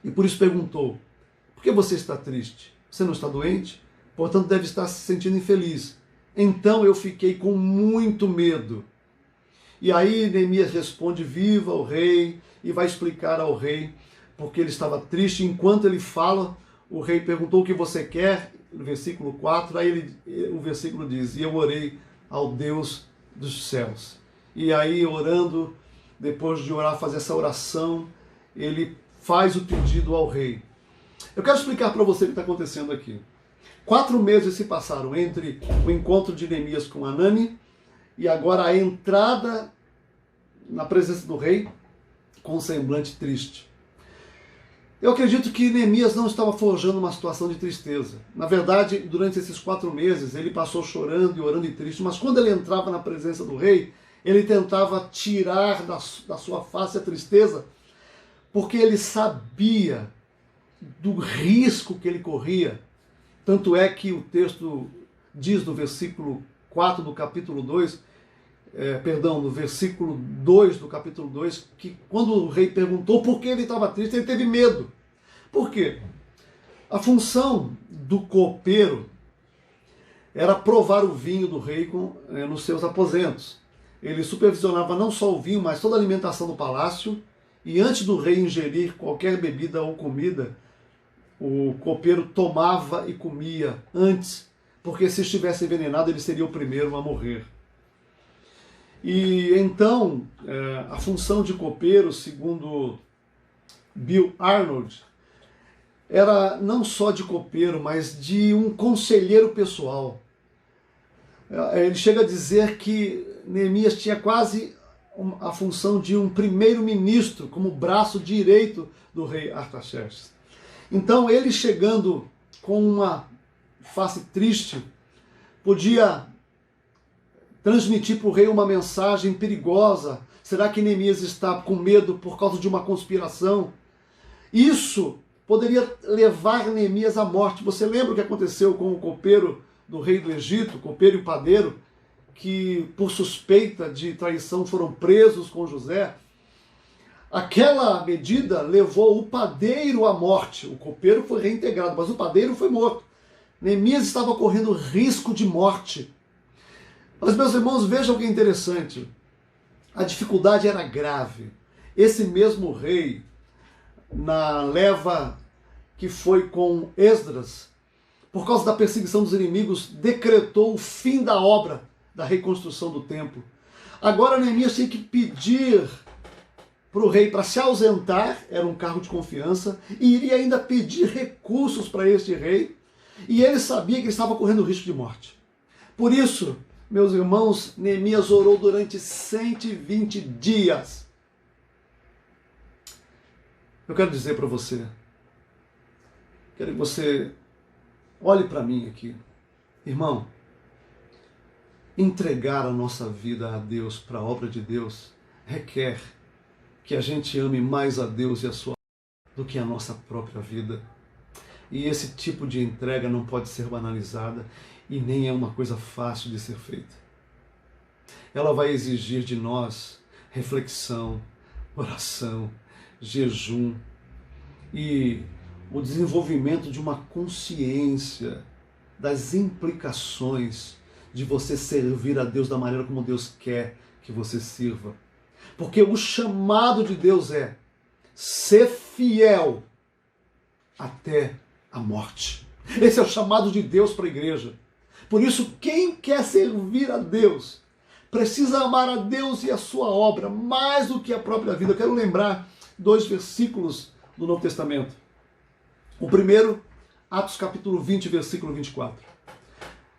E por isso perguntou: por que você está triste? Você não está doente? Portanto, deve estar se sentindo infeliz. Então eu fiquei com muito medo. E aí Neemias responde: viva o rei, e vai explicar ao rei porque ele estava triste. Enquanto ele fala, o rei perguntou: o que você quer? No versículo 4, aí o versículo diz: e eu orei ao Deus dos céus. E aí, orando, depois de orar, fazer essa oração, ele faz o pedido ao rei. Eu quero explicar para você o que está acontecendo aqui. 4 meses se passaram entre o encontro de Neemias com Hanani e agora a entrada na presença do rei com um semblante triste. Eu acredito que Neemias não estava forjando uma situação de tristeza. Na verdade, durante esses 4 meses, ele passou chorando e orando e triste, mas quando ele entrava na presença do rei, ele tentava tirar da sua face a tristeza, porque ele sabia do risco que ele corria. Tanto é que o texto diz no versículo 4 do capítulo 2, no versículo 2 do capítulo 2, que quando o rei perguntou por que ele estava triste, ele teve medo. Por quê? A função do copeiro era provar o vinho do rei nos seus aposentos. Ele supervisionava não só o vinho, mas toda a alimentação do palácio, e antes do rei ingerir qualquer bebida ou comida, o copeiro tomava e comia antes, porque se estivesse envenenado, ele seria o primeiro a morrer. E então, a função de copeiro, segundo Bill Arnold, era não só de copeiro, mas de um conselheiro pessoal. Ele chega a dizer que Neemias tinha quase a função de um primeiro-ministro, como braço direito do rei Artaxerxes. Então, ele chegando com uma face triste, podia transmitir para o rei uma mensagem perigosa. Será que Neemias está com medo por causa de uma conspiração? Isso poderia levar Neemias à morte. Você lembra o que aconteceu com o copeiro do rei do Egito, o copeiro e o padeiro, que por suspeita de traição foram presos com José? Aquela medida levou o padeiro à morte. O copeiro foi reintegrado, mas o padeiro foi morto. Neemias estava correndo risco de morte. Mas, meus irmãos, vejam o que é interessante. A dificuldade era grave. Esse mesmo rei, na leva que foi com Esdras, por causa da perseguição dos inimigos, decretou o fim da obra da reconstrução do templo. Agora Neemias tinha que pedir para o rei para se ausentar, era um cargo de confiança, e iria ainda pedir recursos para este rei, e ele sabia que ele estava correndo risco de morte. Por isso, meus irmãos, Neemias orou durante 120 dias. Eu quero dizer para você, quero que você olhe para mim aqui. Irmão, entregar a nossa vida a Deus, para a obra de Deus, requer que a gente ame mais a Deus e a sua do que a nossa própria vida. E esse tipo de entrega não pode ser banalizada e nem é uma coisa fácil de ser feita. Ela vai exigir de nós reflexão, oração, jejum e o desenvolvimento de uma consciência das implicações de você servir a Deus da maneira como Deus quer que você sirva. Porque o chamado de Deus é ser fiel até a morte. Esse é o chamado de Deus para a igreja. Por isso, quem quer servir a Deus precisa amar a Deus e a sua obra mais do que a própria vida. Eu quero lembrar 2 versículos do Novo Testamento. O primeiro, Atos capítulo 20, versículo 24.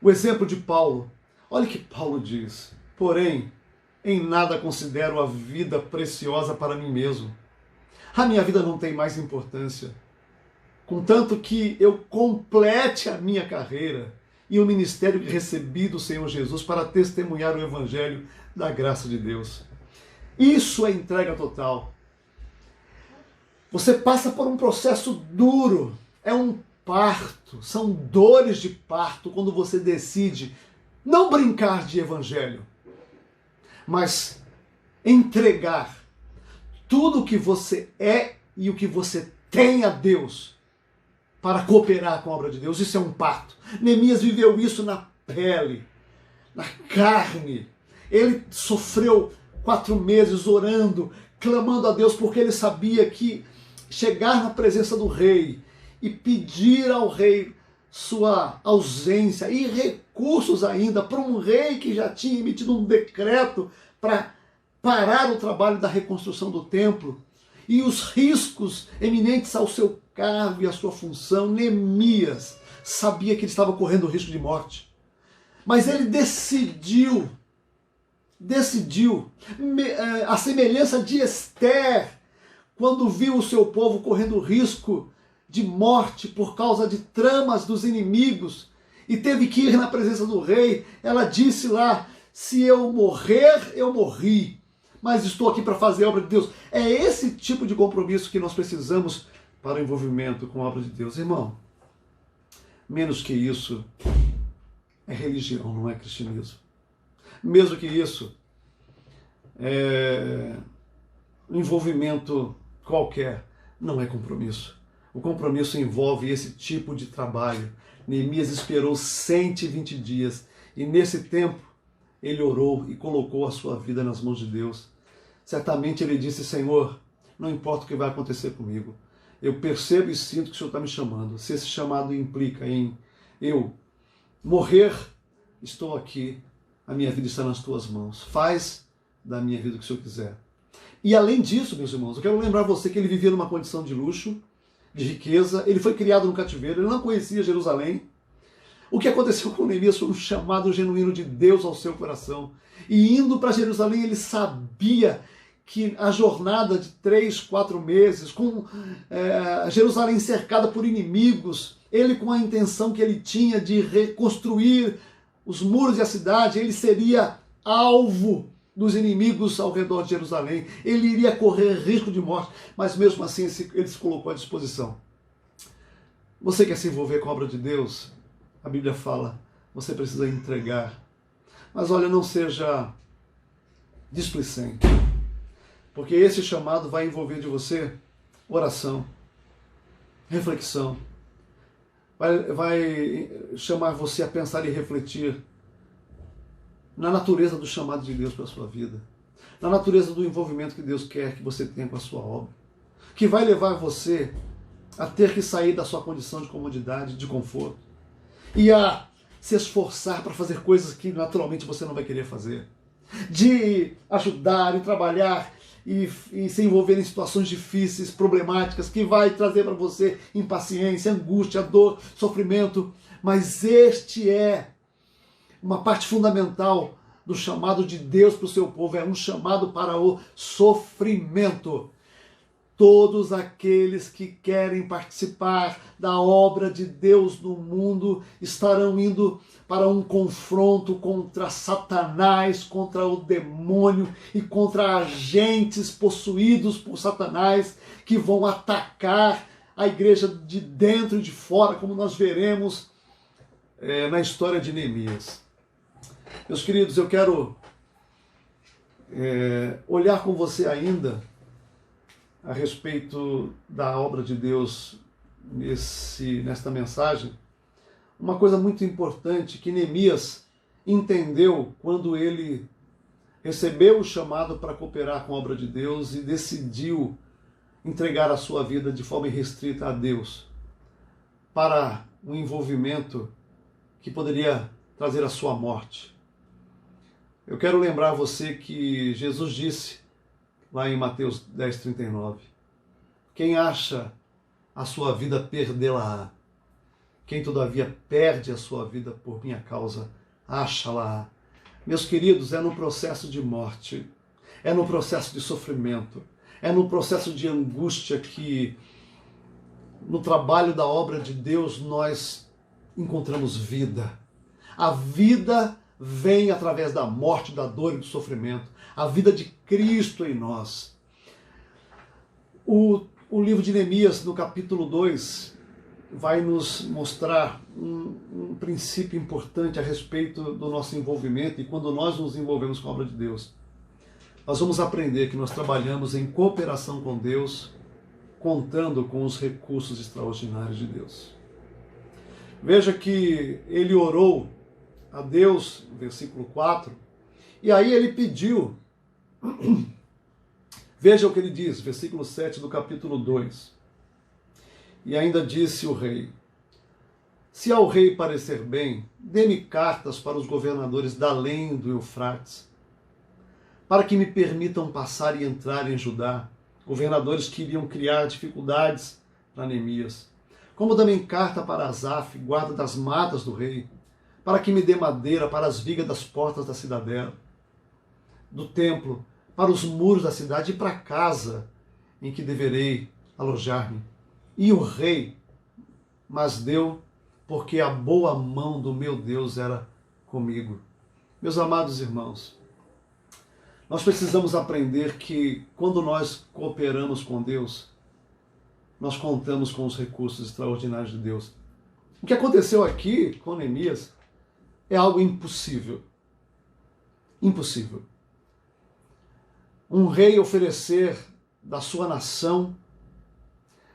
O exemplo de Paulo. Olha o que Paulo diz. Porém, em nada considero a vida preciosa para mim mesmo. A minha vida não tem mais importância. Contanto que eu complete a minha carreira e o ministério que recebi do Senhor Jesus para testemunhar o Evangelho da graça de Deus. Isso é entrega total. Você passa por um processo duro, é um parto, são dores de parto quando você decide não brincar de Evangelho, mas entregar tudo o que você é e o que você tem a Deus para cooperar com a obra de Deus. Isso é um parto. Neemias viveu isso na pele, na carne. Ele sofreu 4 meses orando, clamando a Deus, porque ele sabia que chegar na presença do rei e pedir ao rei sua ausência e recursos ainda para um rei que já tinha emitido um decreto para parar o trabalho da reconstrução do templo e os riscos eminentes ao seu cargo e à sua função, Neemias sabia que ele estava correndo o risco de morte. Mas ele decidiu, a semelhança de Esther, quando viu o seu povo correndo risco de morte por causa de tramas dos inimigos e teve que ir na presença do rei, ela disse lá: se eu morrer, eu morri, mas estou aqui para fazer a obra de Deus. É esse tipo de compromisso que nós precisamos para o envolvimento com a obra de Deus. Irmão, menos que isso é religião, não é cristianismo. Mesmo que isso é envolvimento qualquer, não é compromisso. O compromisso envolve esse tipo de trabalho. Neemias esperou 120 dias e nesse tempo ele orou e colocou a sua vida nas mãos de Deus. Certamente ele disse: Senhor, não importa o que vai acontecer comigo, eu percebo e sinto que o Senhor está me chamando. Se esse chamado implica em eu morrer, estou aqui, a minha vida está nas tuas mãos. Faz da minha vida o que o Senhor quiser. E além disso, meus irmãos, eu quero lembrar você que ele vivia numa condição de luxo, de riqueza, ele foi criado no cativeiro, ele não conhecia Jerusalém. O que aconteceu com Neemias foi um chamado genuíno de Deus ao seu coração. E indo para Jerusalém, ele sabia que a jornada de 3, 4 meses, com Jerusalém cercada por inimigos, ele com a intenção que ele tinha de reconstruir os muros da cidade, ele seria alvo dos inimigos ao redor de Jerusalém. Ele iria correr risco de morte, mas mesmo assim ele se colocou à disposição. Você quer se envolver com a obra de Deus? A Bíblia fala, você precisa entregar. Mas olha, não seja displicente, porque esse chamado vai envolver de você oração, reflexão, vai chamar você a pensar e refletir na natureza do chamado de Deus para a sua vida, na natureza do envolvimento que Deus quer que você tenha com a sua obra, que vai levar você a ter que sair da sua condição de comodidade, de conforto, e a se esforçar para fazer coisas que naturalmente você não vai querer fazer, de ajudar e trabalhar e se envolver em situações difíceis, problemáticas, que vai trazer para você impaciência, angústia, dor, sofrimento. Mas este é uma parte fundamental do chamado de Deus para o seu povo, é um chamado para o sofrimento. Todos aqueles que querem participar da obra de Deus no mundo estarão indo para um confronto contra Satanás, contra o demônio e contra agentes possuídos por Satanás que vão atacar a igreja de dentro e de fora, como nós veremos na história de Neemias. Meus queridos, eu quero olhar com você ainda a respeito da obra de Deus nesta mensagem, uma coisa muito importante que Neemias entendeu quando ele recebeu o chamado para cooperar com a obra de Deus e decidiu entregar a sua vida de forma irrestrita a Deus para um envolvimento que poderia trazer a sua morte. Eu quero lembrar você que Jesus disse lá em Mateus 10:39, quem acha a sua vida perdê-la-á. Quem todavia perde a sua vida por minha causa, acha-la. Meus queridos, é no processo de morte, é no processo de sofrimento, é no processo de angústia que no trabalho da obra de Deus nós encontramos vida. A vida vem através da morte, da dor e do sofrimento. A vida de Cristo em nós. O livro de Neemias, no capítulo 2, vai nos mostrar um princípio importante a respeito do nosso envolvimento, e quando nós nos envolvemos com a obra de Deus, nós vamos aprender que nós trabalhamos em cooperação com Deus, contando com os recursos extraordinários de Deus. Veja que ele orou a Deus, versículo 4, e aí ele pediu, veja o que ele diz, versículo 7 do capítulo 2. E ainda disse o rei, se ao rei parecer bem, dê-me cartas para os governadores da além do Eufrates, para que me permitam passar e entrar em Judá, governadores que iriam criar dificuldades para Neemias. Como também carta para Asaf, guarda das matas do rei, para que me dê madeira para as vigas das portas da cidadela, do templo, para os muros da cidade e para a casa em que deverei alojar-me. E o rei mas deu, porque a boa mão do meu Deus era comigo. Meus amados irmãos, nós precisamos aprender que quando nós cooperamos com Deus, nós contamos com os recursos extraordinários de Deus. O que aconteceu aqui com Neemias é algo impossível. Impossível. Um rei oferecer da sua nação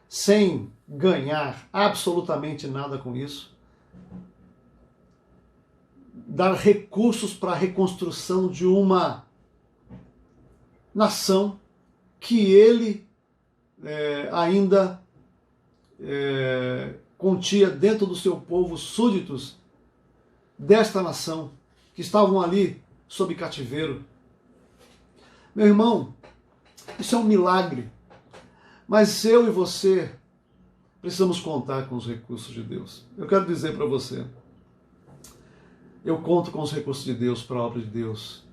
sem ganhar absolutamente nada com isso, dar recursos para a reconstrução de uma nação que ele ainda continha dentro do seu povo súditos desta nação, que estavam ali sob cativeiro. Meu irmão, isso é um milagre. Mas eu e você precisamos contar com os recursos de Deus. Eu quero dizer para você, eu conto com os recursos de Deus para a obra de Deus.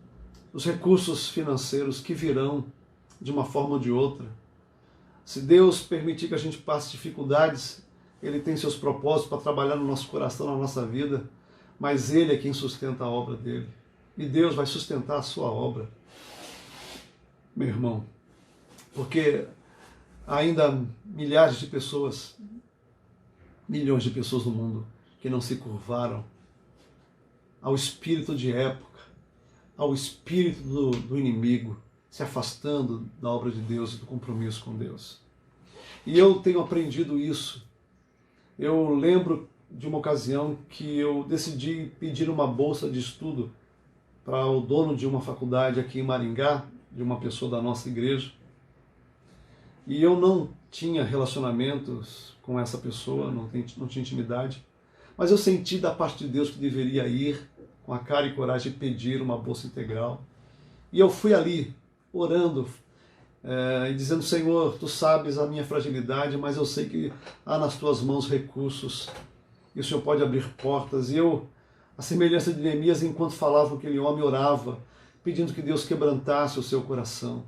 Os recursos financeiros que virão de uma forma ou de outra. Se Deus permitir que a gente passe dificuldades, Ele tem seus propósitos para trabalhar no nosso coração, na nossa vida, mas Ele é quem sustenta a obra dele. E Deus vai sustentar a sua obra, meu irmão, porque ainda milhares de pessoas, milhões de pessoas no mundo que não se curvaram ao espírito de época, ao espírito do inimigo, se afastando da obra de Deus e do compromisso com Deus. E eu tenho aprendido isso. Eu lembro de uma ocasião que eu decidi pedir uma bolsa de estudo para o dono de uma faculdade aqui em Maringá, de uma pessoa da nossa igreja. E eu não tinha relacionamentos com essa pessoa, não tinha intimidade, mas eu senti da parte de Deus que deveria ir com a cara e coragem de pedir uma bolsa integral. E eu fui ali, orando e dizendo, Senhor, Tu sabes a minha fragilidade, mas eu sei que há nas Tuas mãos recursos e o Senhor pode abrir portas. E eu, a semelhança de Neemias, enquanto falava aquele homem, orava, pedindo que Deus quebrantasse o seu coração.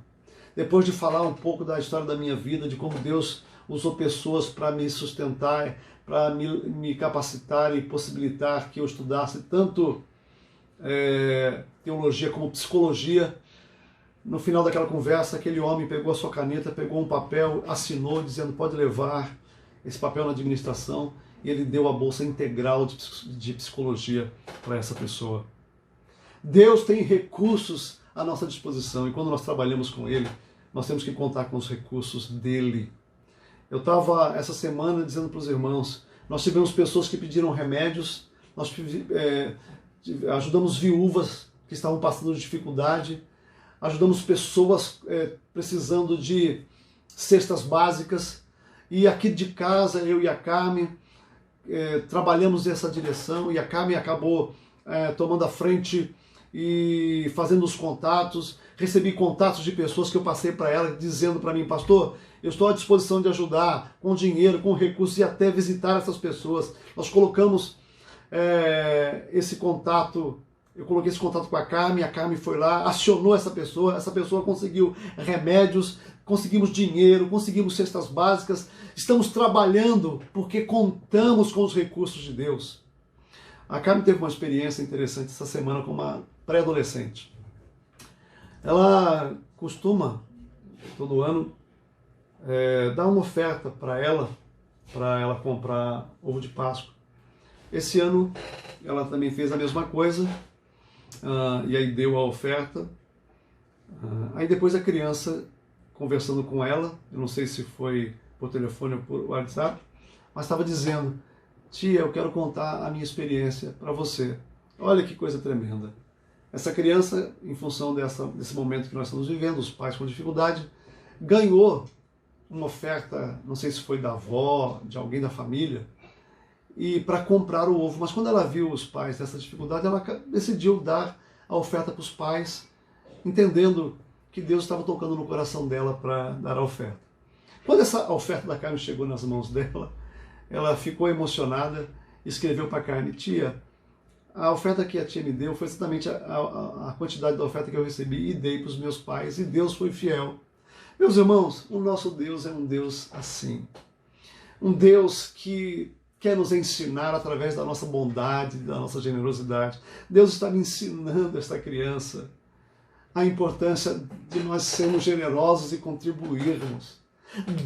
Depois de falar um pouco da história da minha vida, de como Deus usou pessoas para me sustentar, para me capacitar e possibilitar que eu estudasse tanto teologia como psicologia, no final daquela conversa, aquele homem pegou a sua caneta, pegou um papel, assinou, dizendo, pode levar esse papel na administração, e ele deu a bolsa integral de psicologia para essa pessoa. Deus tem recursos à nossa disposição, e quando nós trabalhamos com Ele, nós temos que contar com os recursos dEle. Eu estava essa semana dizendo para os irmãos, Nós tivemos pessoas que pediram remédios, nós ajudamos viúvas que estavam passando dificuldade, ajudamos pessoas precisando de cestas básicas, e aqui de casa, eu e a Carmen, trabalhamos nessa direção, e a Carmen acabou tomando a frente e fazendo os contatos. Recebi contatos de pessoas que eu passei para ela, dizendo para mim: pastor, eu estou à disposição de ajudar com dinheiro, com recursos, e até visitar essas pessoas. Nós colocamos esse contato, eu coloquei esse contato com a Carmen foi lá, acionou essa pessoa conseguiu remédios, conseguimos dinheiro, conseguimos cestas básicas, estamos trabalhando porque contamos com os recursos de Deus. A Carmen teve uma experiência interessante essa semana com uma pré-adolescente. Ela costuma, todo ano, dar uma oferta para ela comprar ovo de Páscoa. Esse ano ela também fez a mesma coisa, e aí deu a oferta. Aí depois a criança, conversando com ela, eu não sei se foi por telefone ou por WhatsApp, mas estava dizendo: tia, eu quero contar a minha experiência para você. Olha que coisa tremenda. Essa criança, em função desse momento que nós estamos vivendo, os pais com dificuldade, ganhou uma oferta, não sei se foi da avó, de alguém da família, e para comprar o ovo. Mas quando ela viu os pais nessa dificuldade, ela decidiu dar a oferta para os pais, entendendo que Deus estava tocando no coração dela para dar a oferta. Quando essa oferta da Carmen chegou nas mãos dela, ela ficou emocionada e escreveu para a Carmen: tia, a oferta que a tia me deu foi exatamente a quantidade da oferta que eu recebi e dei para os meus pais, e Deus foi fiel. Meus irmãos, o nosso Deus é um Deus assim. Um Deus que quer nos ensinar através da nossa bondade, da nossa generosidade. Deus está me ensinando, esta criança, a importância de nós sermos generosos e contribuirmos.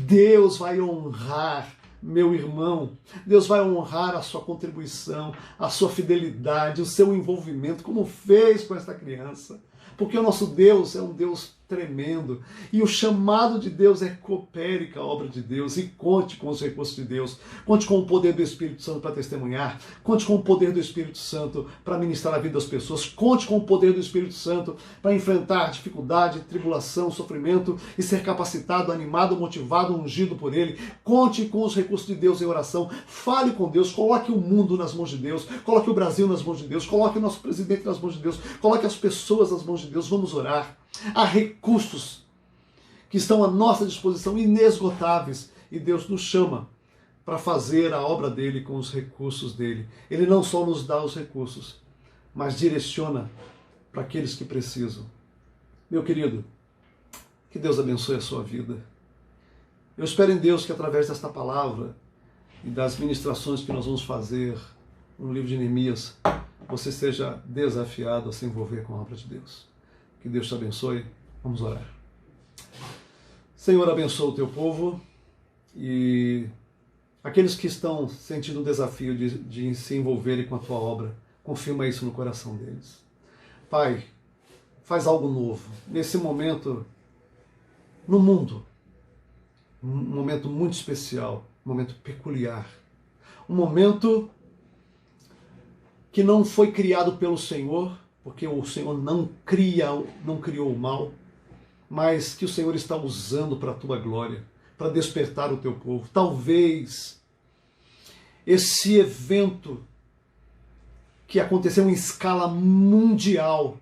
Deus vai honrar, meu irmão, Deus vai honrar a sua contribuição, a sua fidelidade, o seu envolvimento, como fez com esta criança. Porque o nosso Deus é um Deus tremendo. E o chamado de Deus é: coopere com a obra de Deus e conte com os recursos de Deus. Conte com o poder do Espírito Santo para testemunhar. Conte com o poder do Espírito Santo para ministrar a vida das pessoas. Conte com o poder do Espírito Santo para enfrentar dificuldade, tribulação, sofrimento e ser capacitado, animado, motivado, ungido por Ele. Conte com os recursos de Deus em oração. Fale com Deus. Coloque o mundo nas mãos de Deus. Coloque o Brasil nas mãos de Deus. Coloque o nosso presidente nas mãos de Deus. Coloque as pessoas nas mãos de Deus. Vamos orar. Há recursos que estão à nossa disposição, inesgotáveis, e Deus nos chama para fazer a obra dele com os recursos dele. Ele não só nos dá os recursos, mas direciona para aqueles que precisam. Meu querido, que Deus abençoe a sua vida. Eu espero em Deus que através desta palavra e das ministrações que nós vamos fazer no livro de Neemias, você seja desafiado a se envolver com a obra de Deus. Que Deus te abençoe. Vamos orar. Senhor, abençoa o teu povo e aqueles que estão sentindo o desafio de se envolverem com a tua obra, confirma isso no coração deles. Pai, faz algo novo nesse momento no mundo. Um momento muito especial, um momento peculiar. Um momento que não foi criado pelo Senhor, porque o Senhor não criou o mal, mas que o Senhor está usando para a tua glória, para despertar o teu povo. Talvez esse evento que aconteceu em escala mundial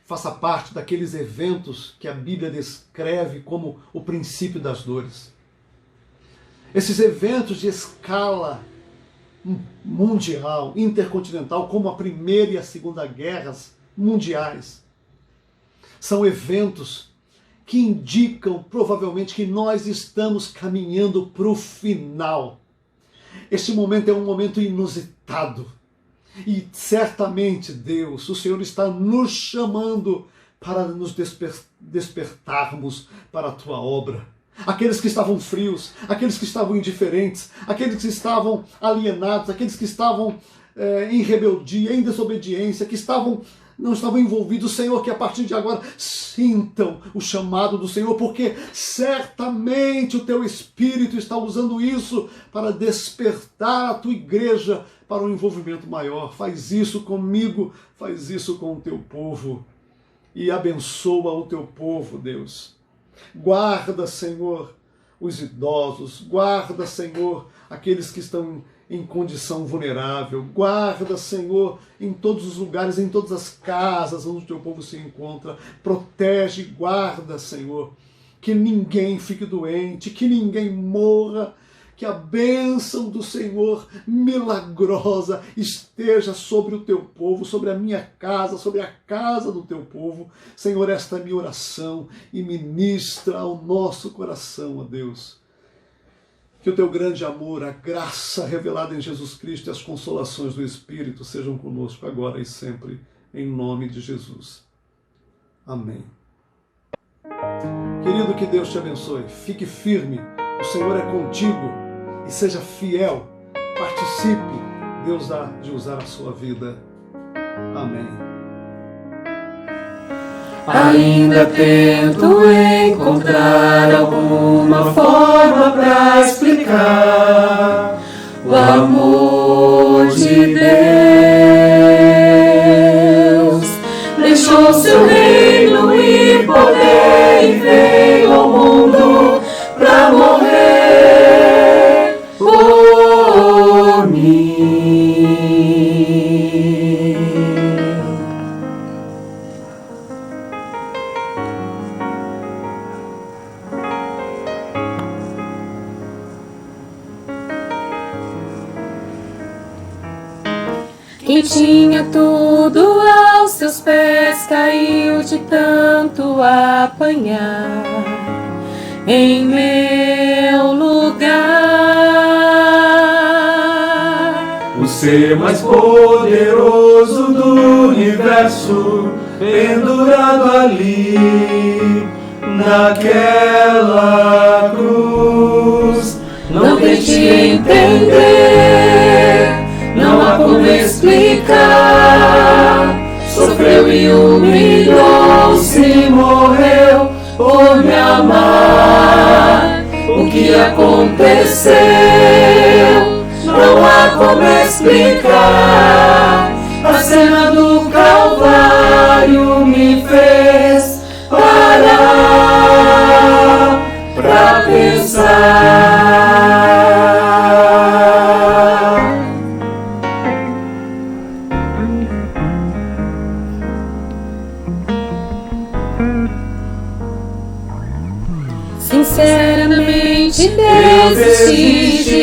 faça parte daqueles eventos que a Bíblia descreve como o princípio das dores. Esses eventos de escala mundial, intercontinental, como a Primeira e a Segunda Guerras mundiais, são eventos que indicam provavelmente que nós estamos caminhando para o final. Este momento é um momento inusitado e certamente Deus, o Senhor está nos chamando para nos despertarmos para a tua obra. Aqueles que estavam frios, aqueles que estavam indiferentes, aqueles que estavam alienados, aqueles que estavam em rebeldia, em desobediência, que estavam não estavam envolvidos, Senhor, que a partir de agora sintam o chamado do Senhor, porque certamente o Teu Espírito está usando isso para despertar a Tua igreja para um envolvimento maior. Faz isso comigo, faz isso com o Teu povo e abençoa o Teu povo, Deus. Guarda, Senhor, os idosos, guarda, Senhor, aqueles que estão em condição vulnerável, guarda, Senhor, em todos os lugares, em todas as casas onde o Teu povo se encontra, protege, guarda, Senhor, que ninguém fique doente, que ninguém morra, que a bênção do Senhor milagrosa esteja sobre o Teu povo, sobre a minha casa, sobre a casa do Teu povo. Senhor, esta é a minha oração e ministra ao nosso coração, ó Deus. Que o Teu grande amor, a graça revelada em Jesus Cristo e as consolações do Espírito sejam conosco agora e sempre, em nome de Jesus. Amém. Querido, que Deus te abençoe. Fique firme. O Senhor é contigo. E seja fiel, participe, Deus há de usar a sua vida. Amém.
Ainda tento encontrar alguma forma para explicar o amor de Deus. Deixou seu reino e poder e veio ao mundo para morrer por mim. Quem tinha tudo aos seus pés caiu de tanto apanhar em meu lugar.
O ser mais poderoso do universo, pendurado ali naquela cruz.
Não tente entender, não há como explicar. Sofreu e humilhou-se, morreu por me amar. O que aconteceu? Não há como explicar. A cena do Calvário me fez parar pra pensar. Sinceramente desisti de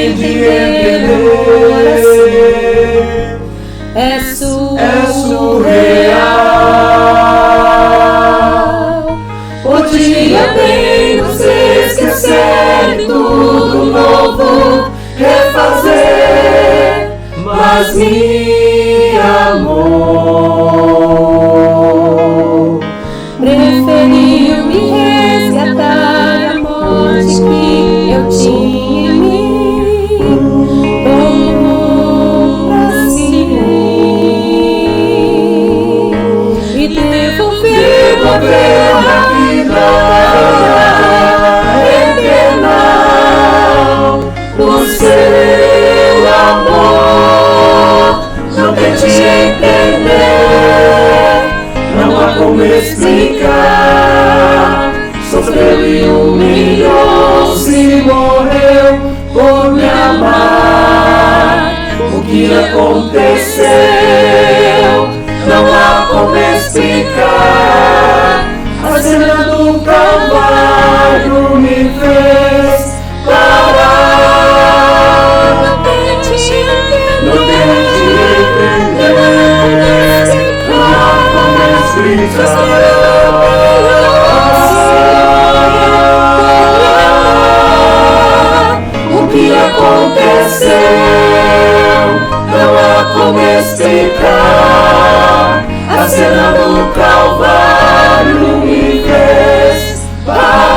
entender o coração. É surreal. Podia bem nos esquecer e tudo novo refazer, mas me amou. Preferiu me resgatar a morte que eu tinha em mim, tomou pra si e devolveu a vida eterna. O seu amor, não tente entender, não há como explicar. Sofreu e humilhou-se, morreu por me amar. O que aconteceu? Não há como explicar. A cena do Calvário me fez parar. Não tente entender, não há como explicar. O que aconteceu? Não há como explicar. A cena do Calvário me fez parar.